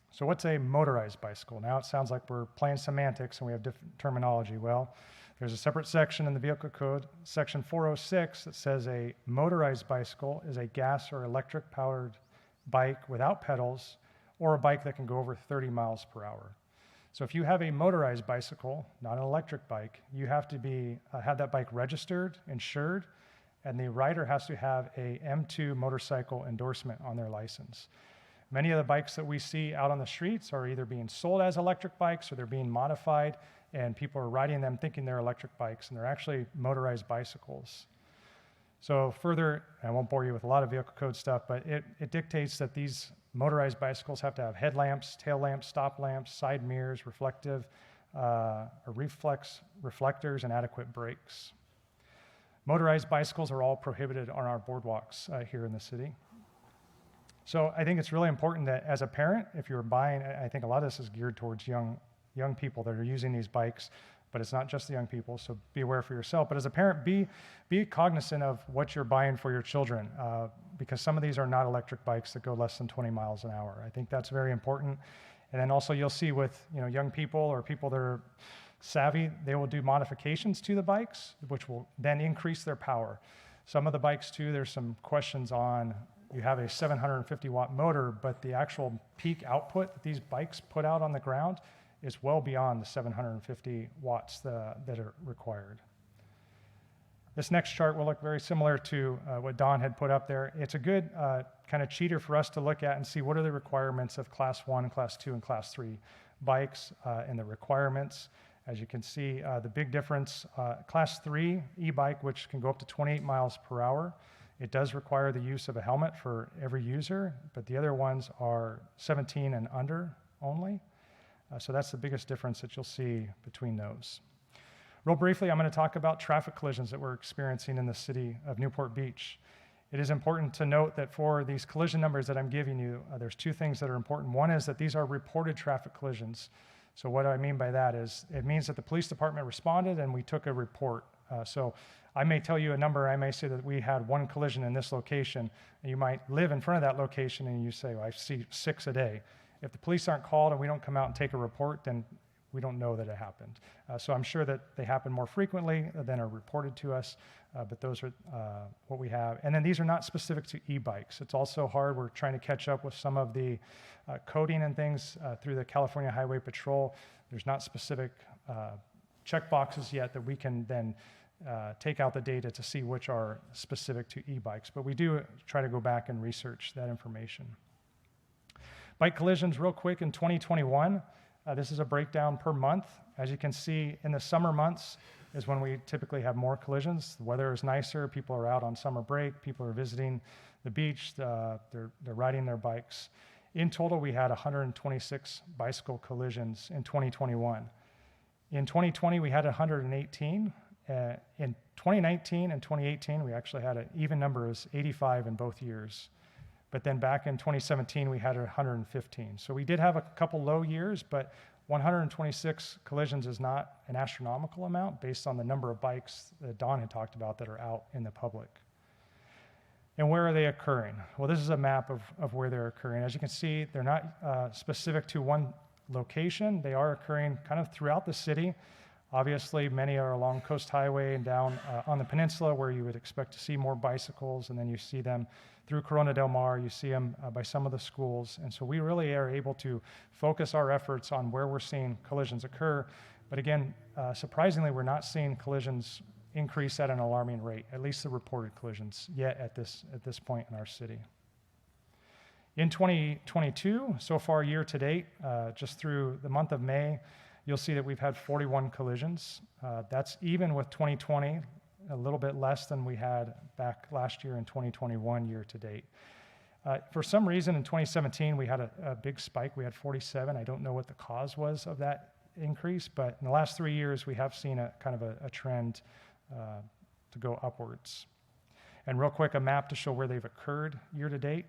So what's a motorized bicycle? Now it sounds like we're playing semantics and we have different terminology. Well, there's a separate section in the Vehicle Code, Section 406, that says a motorized bicycle is a gas or electric powered bike without pedals or a bike that can go over 30 miles per hour. So if you have a motorized bicycle, not an electric bike, you have to have that bike registered, insured, and the rider has to have a M2 motorcycle endorsement on their license. Many of the bikes that we see out on the streets are either being sold as electric bikes or they're being modified, and people are riding them thinking they're electric bikes, and they're actually motorized bicycles. So further, I won't bore you with a lot of vehicle code stuff, but it dictates that these motorized bicycles have to have headlamps, tail lamps, stop lamps, side mirrors, reflective or reflex reflectors, and adequate brakes. Motorized bicycles are all prohibited on our boardwalks here in the city. So I think it's really important that as a parent, if you're buying, I think a lot of this is geared towards young people that are using these bikes, but it's not just the young people, so be aware for yourself. But as a parent, be cognizant of what you're buying for your children, because some of these are not electric bikes that go less than 20 miles an hour. I think that's very important. And then also you'll see with young people or people that are savvy, they will do modifications to the bikes, which will then increase their power. Some of the bikes too, there's some questions on, you have a 750 watt motor, but the actual peak output that these bikes put out on the ground is well beyond the 750 watts that are required. This next chart will look very similar to what Don had put up there. It's a good kind of cheater for us to look at and see what are the requirements of Class 1, Class 2, and Class 3 bikes and the requirements. As you can see, the big difference, Class 3 e-bike, which can go up to 28 miles per hour, it does require the use of a helmet for every user, but the other ones are 17 and under only. So that's the biggest difference that you'll see between those. Real briefly, I'm going to talk about traffic collisions that we're experiencing in the city of Newport Beach. It is important to note that for these collision numbers that I'm giving you, there's two things that are important. One is that these are reported traffic collisions. So what do I mean by that is it means that the police department responded and we took a report. So I may tell you a number, I may say that we had one collision in this location, and you might live in front of that location and you say, well, I see 6 a day. If the police aren't called and we don't come out and take a report, then we don't know that it happened. So I'm sure that they happen more frequently than are reported to us, but those are what we have. And then these are not specific to e-bikes. It's also hard. We're trying to catch up with some of the coding and things through the California Highway Patrol. There's not specific check boxes yet that we can then take out the data to see which are specific to e-bikes. But we do try to go back and research that information. Bike collisions, real quick, in 2021, this is a breakdown per month. As you can see, in the summer months is when we typically have more collisions. The weather is nicer, people are out on summer break, people are visiting the beach, they're riding their bikes. In total, we had 126 bicycle collisions in 2021. In 2020, we had 118. In 2019 and 2018, we actually had an even number of 85 in both years. But then back in 2017, we had 115. So we did have a couple low years, but 126 collisions is not an astronomical amount based on the number of bikes that Don had talked about that are out in the public. And where are they occurring? Well, this is a map of where they're occurring. As you can see, they're not specific to one location. They are occurring kind of throughout the city. Obviously, many are along Coast Highway and down on the peninsula where you would expect to see more bicycles, and then you see them through Corona del Mar, you see them by some of the schools. And so we really are able to focus our efforts on where we're seeing collisions occur. But again, surprisingly, we're not seeing collisions increase at an alarming rate, at least the reported collisions, yet at this point in our city. In 2022, so far year to date, just through the month of May, you'll see that we've had 41 collisions. That's even with 2020, a little bit less than we had back last year in 2021 year to date. For some reason in 2017, we had a big spike. We had 47. I don't know what the cause was of that increase, but in the last 3 years, we have seen a kind of a trend to go upwards. And real quick, a map to show where they've occurred year to date.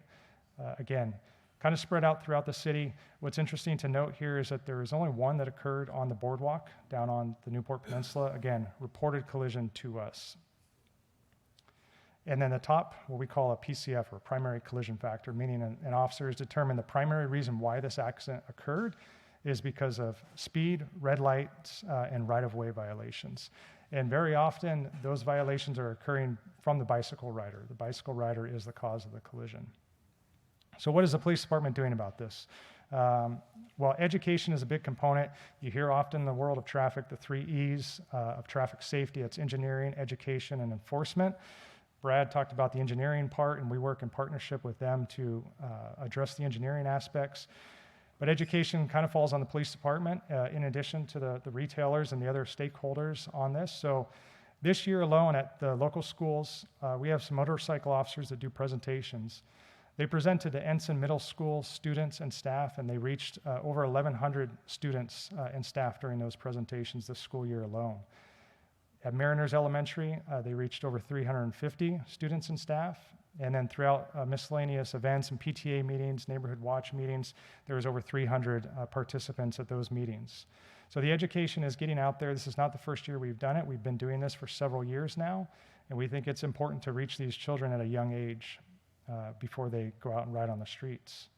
Again, kind of spread out throughout the city. What's interesting to note here is that there is only one that occurred on the boardwalk down on the Newport Peninsula. Again, reported collision to us. And then the top, what we call a PCF, or primary collision factor, meaning an officer has determined the primary reason why this accident occurred is because of speed, red lights, and right-of-way violations. And very often, those violations are occurring from the bicycle rider. The bicycle rider is the cause of the collision. So what is the police department doing about this? Well, education is a big component. You hear often in the world of traffic, the 3 E's of traffic safety. It's engineering, education, and enforcement. Brad talked about the engineering part, and we work in partnership with them to address the engineering aspects. But education kind of falls on the police department in addition to the retailers and the other stakeholders on this. So this year alone at the local schools, we have some motorcycle officers that do presentations. They presented to Ensign Middle School students and staff, and they reached over 1,100 students and staff during those presentations this school year alone. At Mariners Elementary, they reached over 350 students and staff. And then throughout miscellaneous events and PTA meetings, neighborhood watch meetings, there was over 300 participants at those meetings. So the education is getting out there. This is not the first year we've done it. We've been doing this for several years now, and we think it's important to reach these children at a young age before they go out and ride on the streets.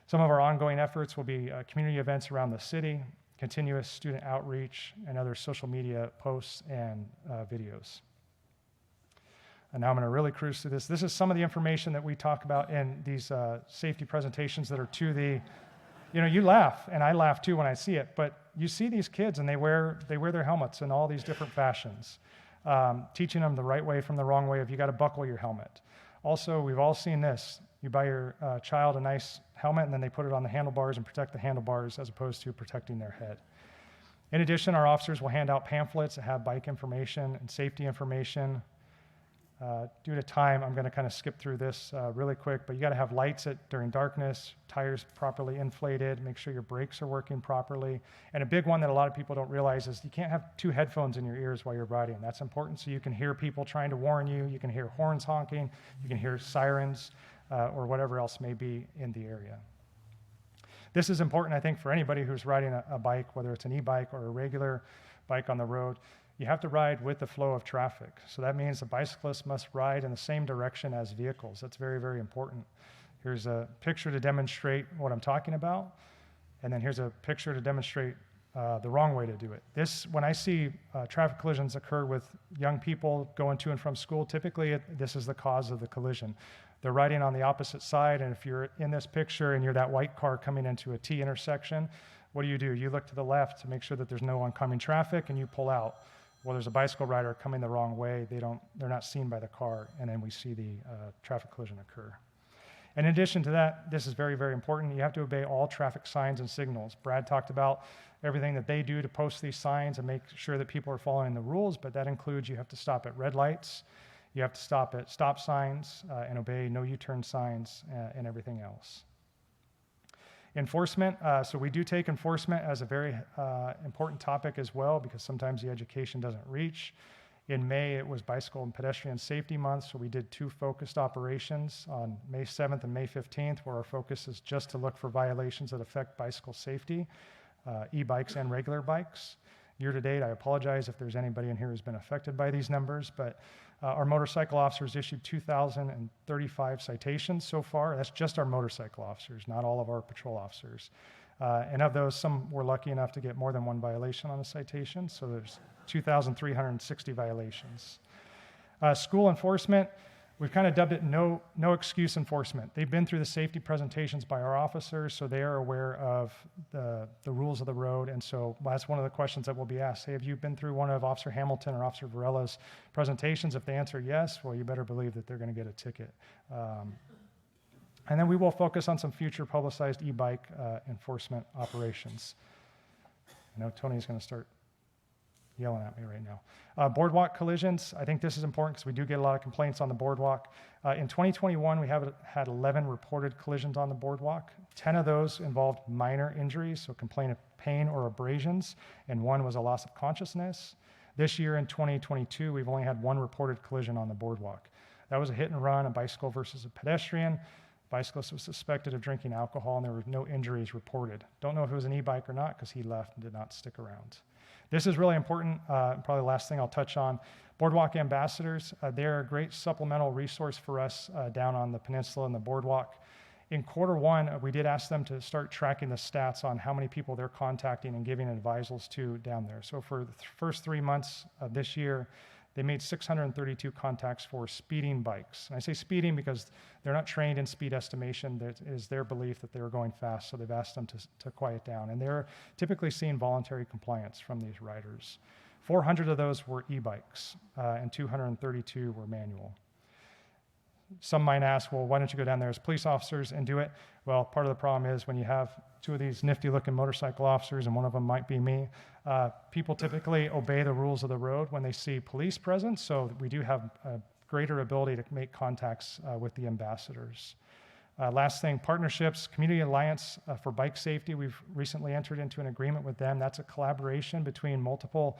Some of our ongoing efforts will be community events around the city, continuous student outreach, and other social media posts and videos. And now I'm going to really cruise through this. This is some of the information that we talk about in these safety presentations that are to the, you laugh, and I laugh too when I see it, but you see these kids and they wear their helmets in all these different fashions, teaching them the right way from the wrong way if you got to buckle your helmet. Also, we've all seen this. You buy your child a nice helmet and then they put it on the handlebars and protect the handlebars as opposed to protecting their head. In addition, our officers will hand out pamphlets that have bike information and safety information. Due to time, I'm going to kind of skip through this really quick, but you got to have lights during darkness, tires properly inflated, make sure your brakes are working properly. And a big one that a lot of people don't realize is you can't have two headphones in your ears while you're riding. That's important so you can hear people trying to warn you, you can hear horns honking, you can hear sirens, or whatever else may be in the area. This is important, I think, for anybody who's riding a bike, whether it's an e-bike or a regular bike on the road. You have to ride with the flow of traffic. So that means the bicyclists must ride in the same direction as vehicles. That's very, very important. Here's a picture to demonstrate what I'm talking about. And then here's a picture to demonstrate the wrong way to do it. When I see traffic collisions occur with young people going to and from school, typically this is the cause of the collision. They're riding on the opposite side, and if you're in this picture and you're that white car coming into a T intersection, what do? You look to the left to make sure that there's no oncoming traffic, and you pull out. Well, there's a bicycle rider coming the wrong way. They're not seen by the car, and then we see the traffic collision occur. In addition to that, this is very, very important. You have to obey all traffic signs and signals. Brad talked about everything that they do to post these signs and make sure that people are following the rules, but that includes you have to stop at red lights, you have to stop at stop signs and obey no U-turn signs and everything else. Enforcement, so we do take enforcement as a very important topic as well because sometimes the education doesn't reach. In May, it was Bicycle and Pedestrian Safety Month, so we did 2 focused operations on May 7th and May 15th, where our focus is just to look for violations that affect bicycle safety, e-bikes and regular bikes. Year to date, I apologize if there's anybody in here who's been affected by these numbers, but our motorcycle officers issued 2,035 citations so far. That's just our motorcycle officers, not all of our patrol officers. And of those, some were lucky enough to get more than 1 violation on a citation, so there's 2,360 violations. School enforcement, we've kind of dubbed it no excuse enforcement. They've been through the safety presentations by our officers, so they are aware of the rules of the road, and so that's one of the questions that will be asked. Hey, have you been through one of Officer Hamilton or Officer Varela's presentations? If they answer yes, well, you better believe that they're going to get a ticket. And then we will focus on some future publicized e-bike enforcement operations. I know Tony's going to start yelling at me right now. Boardwalk collisions, I think this is important because we do get a lot of complaints on the boardwalk. In 2021, we have had 11 reported collisions on the boardwalk. 10 of those involved minor injuries, so complaint of pain or abrasions, and 1 was a loss of consciousness. This year in 2022, we've only had 1 reported collision on the boardwalk. That was a hit and run, a bicycle versus a pedestrian. Bicyclist was suspected of drinking alcohol, and there were no injuries reported. Don't know if it was an e-bike or not because he left and did not stick around. This is really important, probably the last thing I'll touch on. Boardwalk Ambassadors, they're a great supplemental resource for us down on the peninsula and the boardwalk. In Q1, we did ask them to start tracking the stats on how many people they're contacting and giving advisals to down there. So for the first 3 months of this year, they made 632 contacts for speeding bikes. And I say speeding because they're not trained in speed estimation. That is their belief that they were going fast, so they've asked them to quiet down. And they're typically seeing voluntary compliance from these riders. 400 of those were e-bikes, and 232 were manual. some might ask, well, why don't you go down there as police officers and do it? Well, part of the problem is when you have two of these nifty looking motorcycle officers, and one of them might be me, people typically obey the rules of the road when they see police presence, so we do have a greater ability to make contacts with the ambassadors. Last thing, partnerships, Community Alliance for Bike Safety. We've recently entered into an agreement with them. That's a collaboration between multiple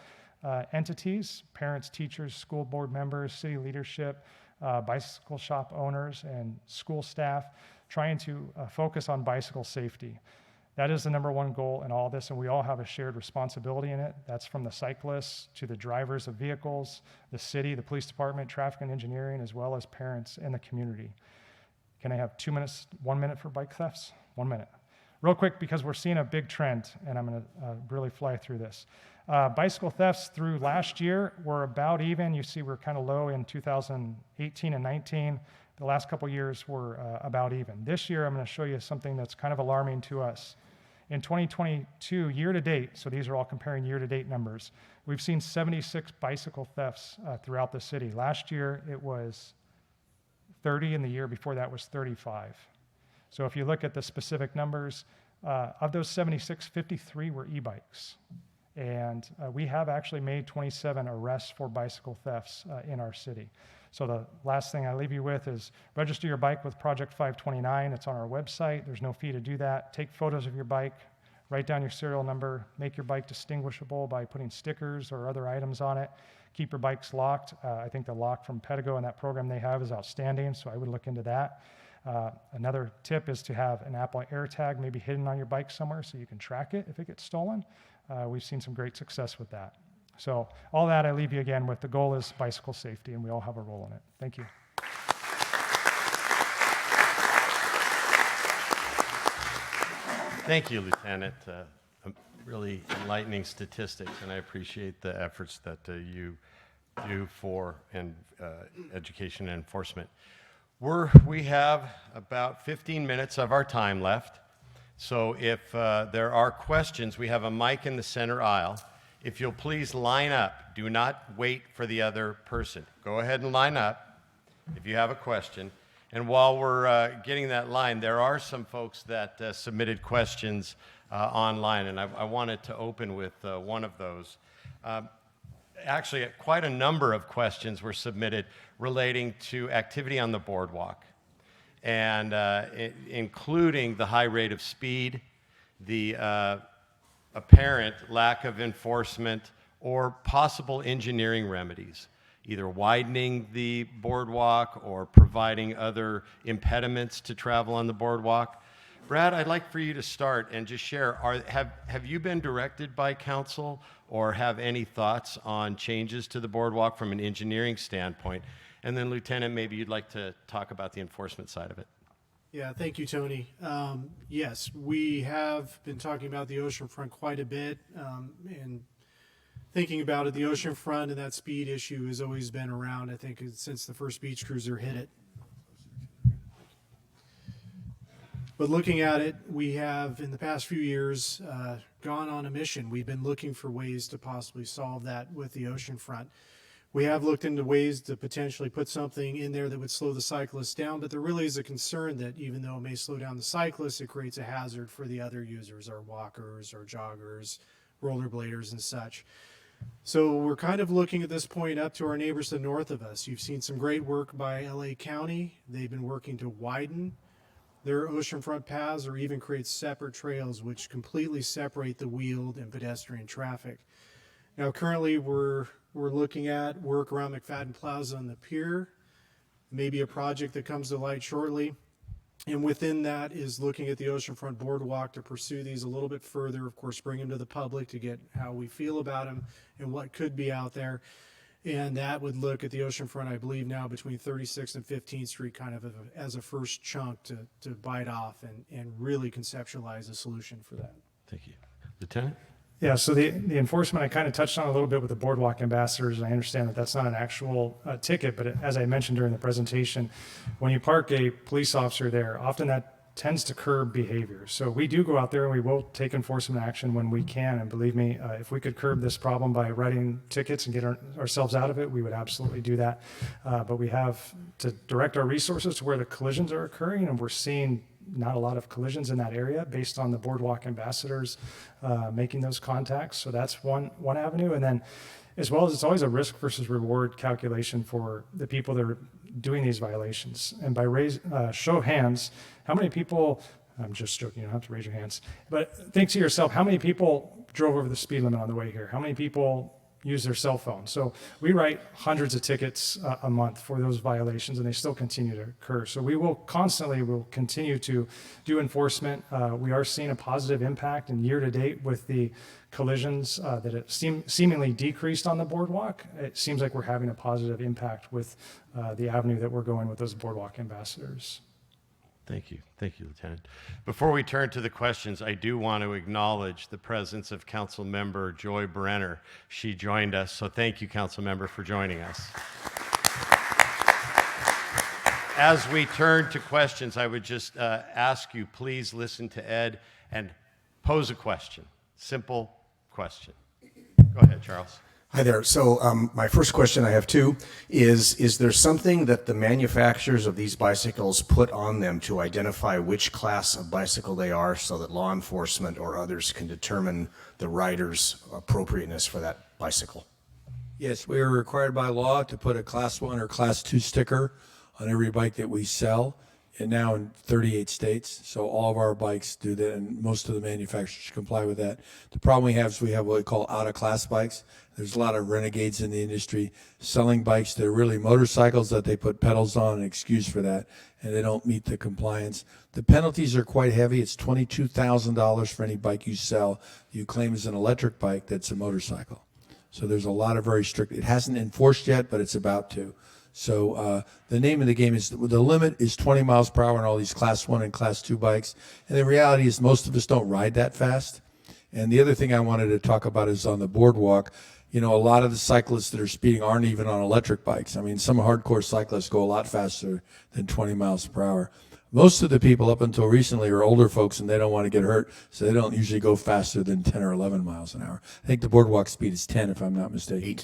entities, parents, teachers, school board members, city leadership, bicycle shop owners, and school staff, trying to focus on bicycle safety. That is the number one goal in all this, and we all have a shared responsibility in it. That's from the cyclists to the drivers of vehicles, the city, the police department, traffic and engineering, as well as parents in the community. Can I have 2 minutes, 1 minute for bike thefts? 1 minute. Real quick, because we're seeing a big trend, and I'm going to really fly through this. Bicycle thefts through last year were about even. You see we're kind of low in 2018 and 19. The last couple years were about even. This year, I'm going to show you something that's kind of alarming to us. In 2022, year to date, so these are all comparing year to date numbers, we've seen 76 bicycle thefts throughout the city. Last year, it was 30, and the year before that was 35. So if you look at the specific numbers, of those 76, 53 were e-bikes. And we have actually made 27 arrests for bicycle thefts in our city. So the last thing I leave you with is register your bike with Project 529. It's on our website. There's no fee to do that. Take photos of your bike, write down your serial number, make your bike distinguishable by putting stickers or other items on it. Keep your bikes locked. I think the lock from Pedego and that program they have is outstanding, so I would look into that. Another tip is to have an Apple AirTag maybe hidden on your bike somewhere so you can track it if it gets stolen. We've seen some great success with that. So all that I leave you again with, the goal is bicycle safety, and we all have a role in it. Thank you. Thank you, Lieutenant. Really enlightening statistics, and I appreciate the efforts that you do for education and enforcement. We have about 15 minutes of our time left, so if there are questions, we have a mic in the center aisle. If you'll please line up. Do not wait for the other person. Go ahead and line up if you have a question. And while we're getting that line, there are some folks that submitted questions online, and I wanted to open with one of those. Actually, quite a number of questions were submitted relating to activity on the boardwalk, and including the high rate of speed, the apparent lack of enforcement, or possible engineering remedies, either widening the boardwalk or providing other impediments to travel on the boardwalk. Brad, I'd like for you to start and just share, have you been directed by council or have any thoughts on changes to the boardwalk from an engineering standpoint? And then Lieutenant, maybe you'd like to talk about the enforcement side of it. Yeah, thank you, Tony. Yes, we have been talking about the oceanfront quite a bit, and thinking about it, the oceanfront and that speed issue has always been around, I think, since the first beach cruiser hit it. But looking at it, we have, in the past few years, gone on a mission. We've been looking for ways to possibly solve that with the oceanfront. We have looked into ways to potentially put something in there that would slow the cyclists down, but there really is a concern that even though it may slow down the cyclists, it creates a hazard for the other users, our walkers, our joggers, rollerbladers, and such. So we're kind of looking at this point up to our neighbors to the north of us. You've seen some great work by LA County. They've been working to widen their oceanfront paths or even create separate trails which completely separate the wheeled and pedestrian traffic. Now currently we're looking at work around McFadden Plaza on the pier, maybe a project that comes to light shortly. And within that is looking at the oceanfront boardwalk to pursue these a little bit further, of course, bring them to the public to get how we feel about them and what could be out there. And that would look at the oceanfront, I believe now between 36th and 15th Street kind of as a first chunk to bite off and really conceptualize a solution for that. Thank you. Lieutenant? Yeah, so the enforcement I kind of touched on a little bit with the Boardwalk Ambassadors. I understand that that's not an actual ticket, but as I mentioned during the presentation, when you park a police officer there, often that tends to curb behavior. So we do go out there and we will take enforcement action when we can. And believe me, if we could curb this problem by writing tickets and get ourselves out of it, we would absolutely do that. But we have to direct our resources to where the collisions are occurring, and we're seeing not a lot of collisions in that area based on the Boardwalk Ambassadors making those contacts. So that's one avenue. And then as well as it's always a risk versus reward calculation for the people that are doing these violations. And by show of hands, how many people, I'm just joking, you don't have to raise your hands, but think to yourself, how many people drove over the speed limit on the way here? How many people use their cell phone? So we write hundreds of tickets a month for those violations, and they still continue to occur. So we'll continue to do enforcement. We are seeing a positive impact in year to date with the collisions that it seemingly decreased on the boardwalk. It seems like we're having a positive impact with the avenue that we're going with those Boardwalk Ambassadors. Thank you, Lieutenant. Before we turn to the questions, I do want to acknowledge the presence of Council Member Joy Brenner. She joined us, so thank you, Council Member, for joining us. As we turn to questions, I would just ask you, please listen to Ed and pose a question. Simple question. Go ahead, Charles. Hi there. So my first question, I have two, is there something that the manufacturers of these bicycles put on them to identify which class of bicycle they are so that law enforcement or others can determine the rider's appropriateness for that bicycle? Yes, we are required by law to put a Class 1 or Class 2 sticker on every bike that we sell, and now in 38 states. So all of our bikes do that, and most of the manufacturers comply with that. The problem we have is we have what we call out-of-class bikes. There's a lot of renegades in the industry selling bikes that are really motorcycles that they put pedals on, an excuse for that, and they don't meet the compliance. The penalties are quite heavy. It's $22,000 for any bike you sell you claim is an electric bike that's a motorcycle. So there's a lot of very strict. It hasn't enforced yet, but it's about to. So the name of the game is, the limit is 20 miles per hour on all these Class 1 and Class 2 bikes. And the reality is most of us don't ride that fast. And the other thing I wanted to talk about is on the boardwalk. You know, a lot of the cyclists that are speeding aren't even on electric bikes. I mean, some hardcore cyclists go a lot faster than 20 miles per hour. Most of the people up until recently are older folks, and they don't want to get hurt, so they don't usually go faster than 10 or 11 miles an hour. I think the boardwalk speed is 10, if I'm not mistaken.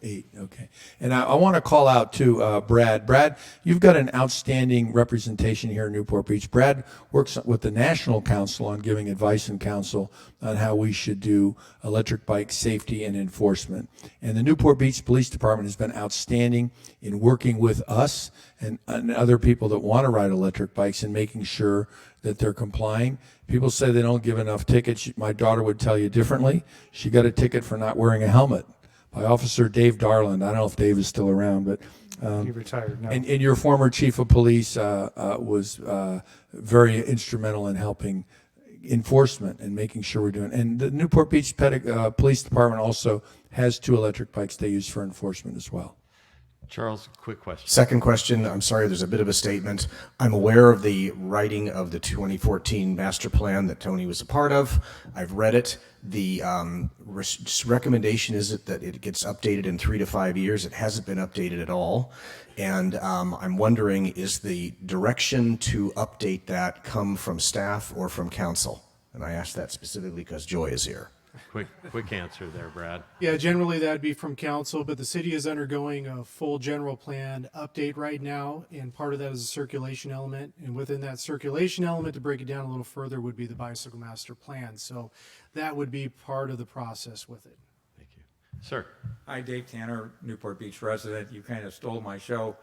8, okay. And I want to call out to Brad. Brad, you've got an outstanding representation here in Newport Beach. Brad works with the National Council on giving advice and counsel on how we should do electric bike safety and enforcement. And the Newport Beach Police Department has been outstanding in working with us and other people that want to ride electric bikes and making sure that they're complying. People say they don't give enough tickets. My daughter would tell you differently. She got a ticket for not wearing a helmet by Officer Dave Darland. I don't know if Dave is still around, but He retired now. and your former chief of police was very instrumental in helping enforcement and making sure we're doing. And the Newport Beach Police Department also has 2 electric bikes they use for enforcement as well. Charles, quick question. Second question, I'm sorry, there's a bit of a statement. I'm aware of the writing of the 2014 master plan that Tony was a part of. I've read it. The recommendation is that it gets updated in 3 to 5 years. It hasn't been updated at all. And I'm wondering, is the direction to update that come from staff or from council? And I ask that specifically because Joy is here. Quick answer there, Brad. Yeah, generally that'd be from council, but the city is undergoing a full general plan update right now, and part of that is a circulation element. And within that circulation element, to break it down a little further, would be the bicycle master plan. So that would be part of the process with it. Thank you. Sir. Hi, Dave Tanner, Newport Beach resident. You kind of stole my show.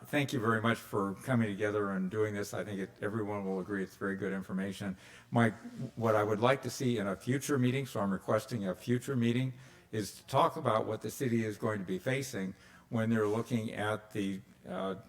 Thank you very much for coming together and doing this. I think everyone will agree it's very good information. What I would like to see in a future meeting, so I'm requesting a future meeting, is to talk about what the city is going to be facing when they're looking at the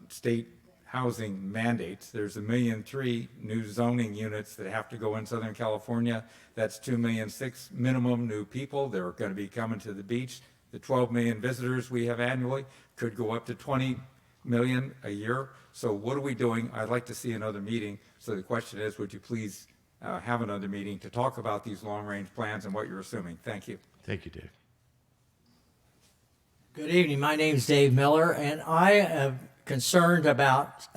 state housing mandates. There's 1.3 million new zoning units that have to go in Southern California. That's 2.6 million minimum new people. They're going to be coming to the beach. The 12 million visitors we have annually could go up to 20 million a year. So what are we doing? I'd like to see another meeting. So the question is, would you please have another meeting to talk about these long-range plans and what you're assuming? Thank you. Thank you, Dave. Good evening. My name is Dave Miller, and I have concerned about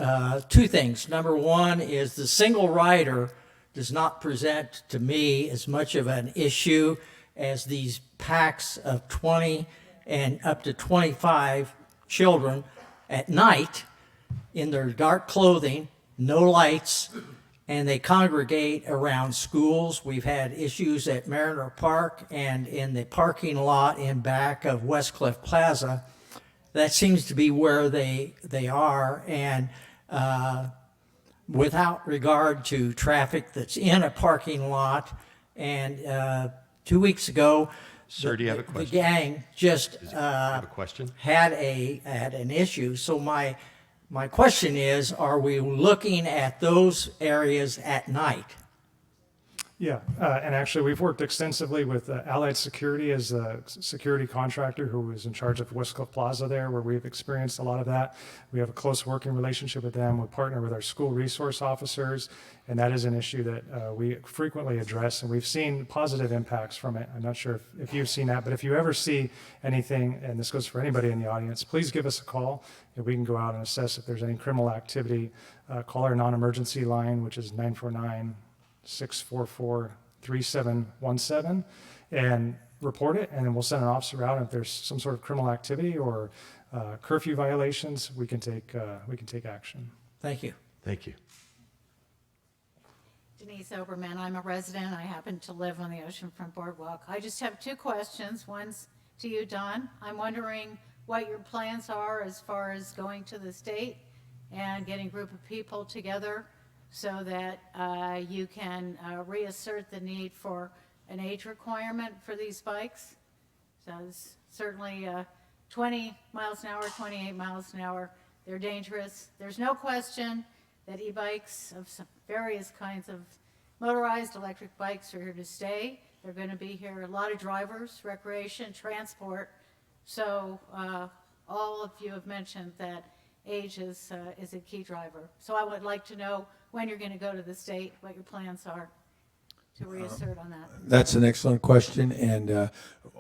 two things. Number one is the single rider does not present to me as much of an issue as these packs of 20 and up to 25 children at night in their dark clothing, no lights, and they congregate around schools. We've had issues at Mariner Park and in the parking lot in back of Westcliff Plaza. That seems to be where they are, and without regard to traffic that's in a parking lot. And 2 weeks ago, Sir, do you have a the question? gang just Have a question? had an issue. So my question is, are we looking at those areas at night? Yeah, and actually, we've worked extensively with Allied Security as a security contractor who was in charge of Westcliff Plaza there, where we've experienced a lot of that. We have a close working relationship with them. We partner with our school resource officers, and that is an issue that we frequently address, and we've seen positive impacts from it. I'm not sure if you've seen that, but if you ever see anything, and this goes for anybody in the audience, please give us a call, and we can go out and assess if there's any criminal activity. Call our non-emergency line, which is 949-644-3717, and report it, and then we'll send an officer out. And if there's some sort of criminal activity or curfew violations, we can take action. Thank you. Thank you. Denise Oberman, I'm a resident. I happen to live on the oceanfront boardwalk. I just have two questions. One's to you, Don. I'm wondering what your plans are as far as going to the state and getting a group of people together so that you can reassert the need for an age requirement for these bikes. So it's certainly 20 miles an hour, 28 miles an hour. They're dangerous. There's no question that e-bikes of some various kinds of motorized electric bikes are here to stay. They're going to be here. A lot of drivers, recreation, transport. So all of you have mentioned that age is a key driver. So I would like to know when you're going to go to the state, what your plans are to reassert on that. That's an excellent question, and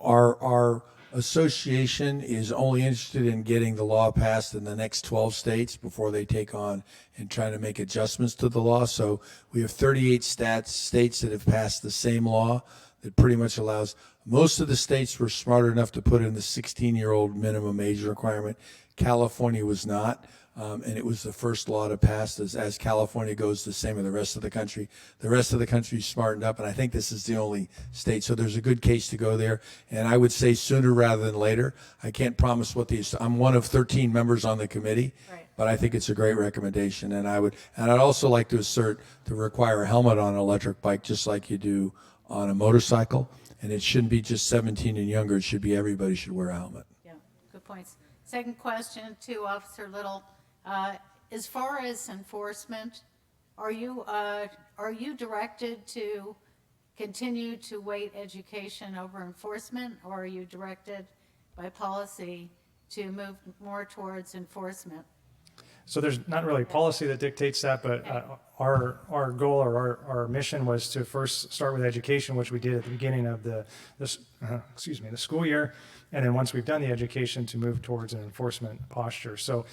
our association is only interested in getting the law passed in the next 12 states before they take on and try to make adjustments to the law. So we have 38 states that have passed the same law that pretty much allows. Most of the states were smart enough to put in the 16-year-old minimum age requirement. California was not. And it was the first law to pass. As California goes the same with the rest of the country. The rest of the country is smartened up, and I think this is the only state. So there's a good case to go there. And I would say sooner rather than later. I can't promise I'm one of 13 members on the committee, Right. but I think it's a great recommendation. And I'd also like to assert to require a helmet on an electric bike, just like you do on a motorcycle. And it shouldn't be just 17 and younger. It should be everybody should wear a helmet. Yeah, good points. Second question to Officer Little. As far as enforcement, are you directed to continue to weight education over enforcement, or are you directed by policy to move more towards enforcement? So there's not really policy that dictates that, but our goal or our mission was to first start with education, which we did at the beginning of the school year, and then once we've done the education, to move towards an enforcement posture. So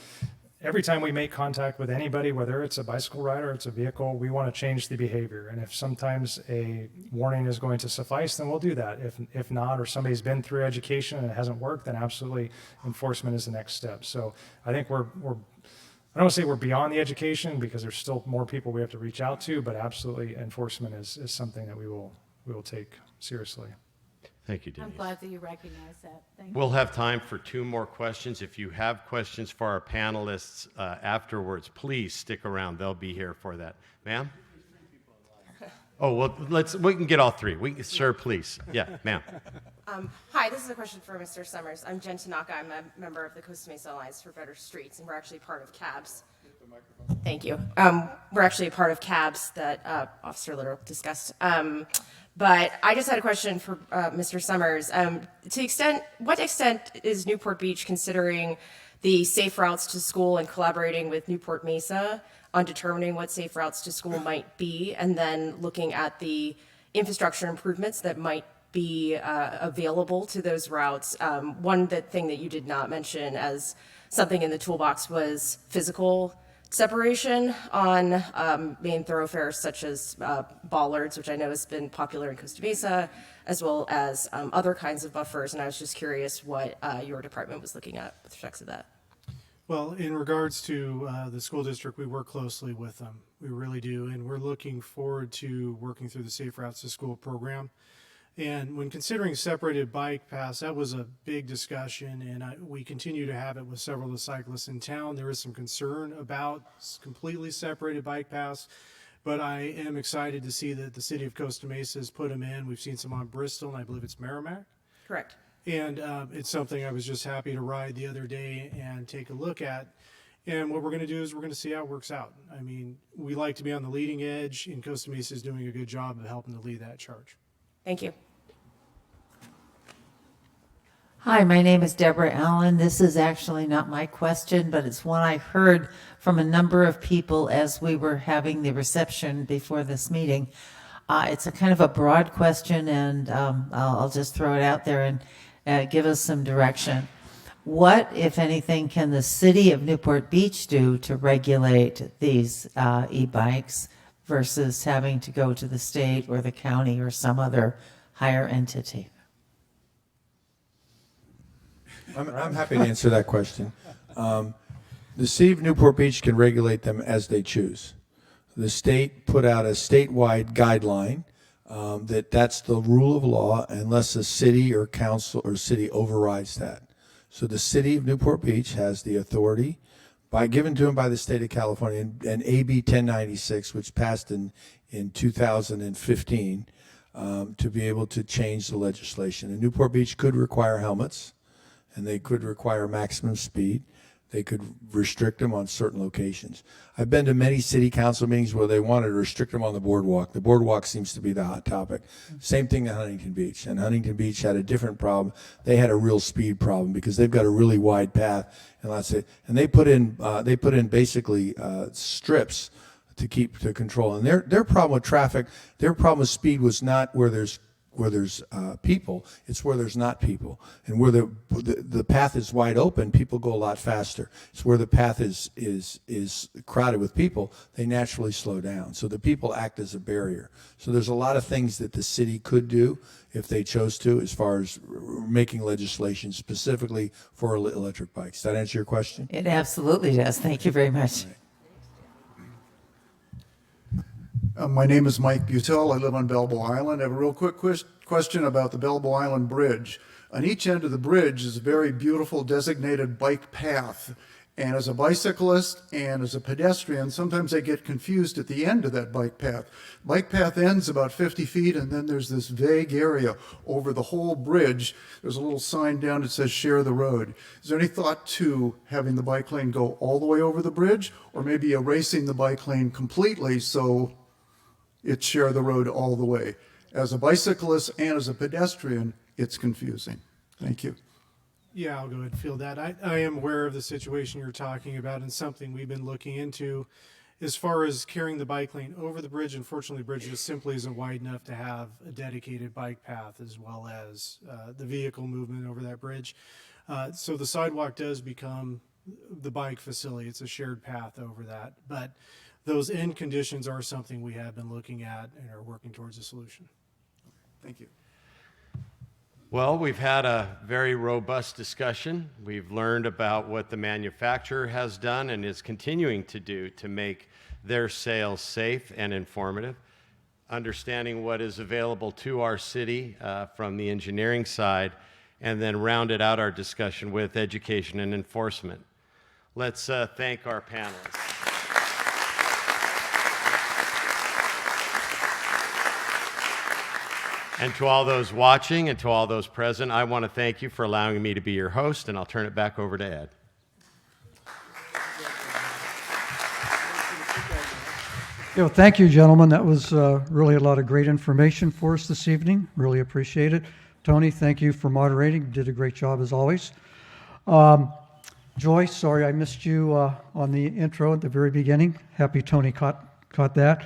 every time we make contact with anybody, whether it's a bicycle rider or it's a vehicle, we want to change the behavior. And if sometimes a warning is going to suffice, then we'll do that. If not, or somebody's been through education and it hasn't worked, then absolutely enforcement is the next step. So I think I don't want to say we're beyond the education, because there's still more people we have to reach out to, but absolutely enforcement is something that we will take seriously. Thank you, Denise. I'm glad that you recognize that. Thank you. We'll have time for two more questions. If you have questions for our panelists afterwards, please stick around. They'll be here for that. Ma'am? Oh, well, we can get all three. Sir, please. Yeah, ma'am. Hi, this is a question for Mr. Summers. I'm Jen Tanaka. I'm a member of the Costa Mesa Alliance for Better Streets, and we're actually part of CABS. Thank you. We're actually a part of CABS that Officer Little discussed. But I just had a question for Mr. Summers. What extent is Newport Beach considering the safe routes to school and collaborating with Newport Mesa on determining what safe routes to school might be, and then looking at the infrastructure improvements that might be available to those routes. Thing that you did not mention as something in the toolbox was physical separation on main thoroughfares such as bollards, which I know has been popular in Costa Mesa, as well as other kinds of buffers. And I was just curious what your department was looking at with respect to that. Well, in regards to the school district, we work closely with them. We really do. And we're looking forward to working through the Safe Routes to School program. And when considering separated bike paths, that was a big discussion, and we continue to have it with several of the cyclists in town. There is some concern about completely separated bike paths, but I am excited to see that the city of Costa Mesa has put them in. We've seen some on Bristol, and I believe it's Merrimack. Correct. And it's something I was just happy to ride the other day and take a look at. And what we're going to do is we're going to see how it works out. I mean, we like to be on the leading edge, and Costa Mesa is doing a good job of helping to lead that charge. Thank you. Hi, my name is Deborah Allen. This is actually not my question, but it's one I heard from a number of people as we were having the reception before this meeting. It's a kind of a broad question, and I'll just throw it out there and give us some direction. What, if anything, can the city of Newport Beach do to regulate these e-bikes versus having to go to the state or the county or some other higher entity? I'm happy to answer that question. The city of Newport Beach can regulate them as they choose. The state put out a statewide guideline that's the rule of law unless a city or council or city overrides that. So the city of Newport Beach has the authority given to them by the state of California and AB 1096, which passed in 2015, to be able to change the legislation. And Newport Beach could require helmets, and they could require maximum speed. They could restrict them on certain locations. I've been to many city council meetings where they wanted to restrict them on the boardwalk. The boardwalk seems to be the hot topic. Same thing at Huntington Beach. And Huntington Beach had a different problem. They had a real speed problem because they've got a really wide path. And they put in basically strips to control. And their problem with traffic, their problem with speed was not where there's people, it's where there's not people. And where the path is wide open, people go a lot faster. It's where the path is crowded with people, they naturally slow down. So the people act as a barrier. So there's a lot of things that the city could do if they chose to, as far as making legislation specifically for electric bikes. Does that answer your question? It absolutely does. Thank you very much. My name is Mike Butel. I live on Balboa Island. I have a real quick question about the Balboa Island Bridge. On each end of the bridge is a very beautiful designated bike path. And as a bicyclist and as a pedestrian, sometimes I get confused at the end of that bike path. Bike path ends about 50 feet, and then there's this vague area over the whole bridge. There's a little sign down that says share the road. Is there any thought to having the bike lane go all the way over the bridge, or maybe erasing the bike lane completely so it's share the road all the way? As a bicyclist and as a pedestrian, it's confusing. Thank you. Yeah, I'll go ahead and field that. I am aware of the situation you're talking about, and something we've been looking into as far as carrying the bike lane over the bridge. Unfortunately, the bridge just simply isn't wide enough to have a dedicated bike path as well as the vehicle movement over that bridge. So the sidewalk does become the bike facility. It's a shared path over that. But those end conditions are something we have been looking at and are working towards a solution. Thank you. Well, we've had a very robust discussion. We've learned about what the manufacturer has done and is continuing to do to make their sales safe and informative, understanding what is available to our city from the engineering side, and then rounded out our discussion with education and enforcement. Let's thank our panelists. And to all those watching and to all those present, I want to thank you for allowing me to be your host, and I'll turn it back over to Ed. Thank you, gentlemen. That was really a lot of great information for us this evening. Really appreciate it. Tony, thank you for moderating. You did a great job as always. Joy, sorry I missed you on the intro at the very beginning. Happy Tony caught that.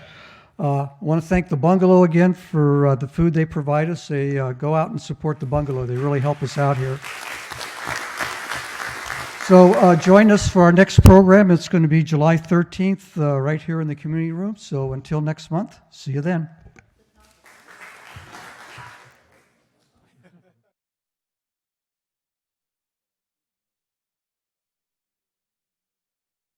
I want to thank the bungalow again for the food they provide us. They go out and support the bungalow. They really help us out here. So join us for our next program. It's going to be July 13th right here in the community room. So until next month, see you then.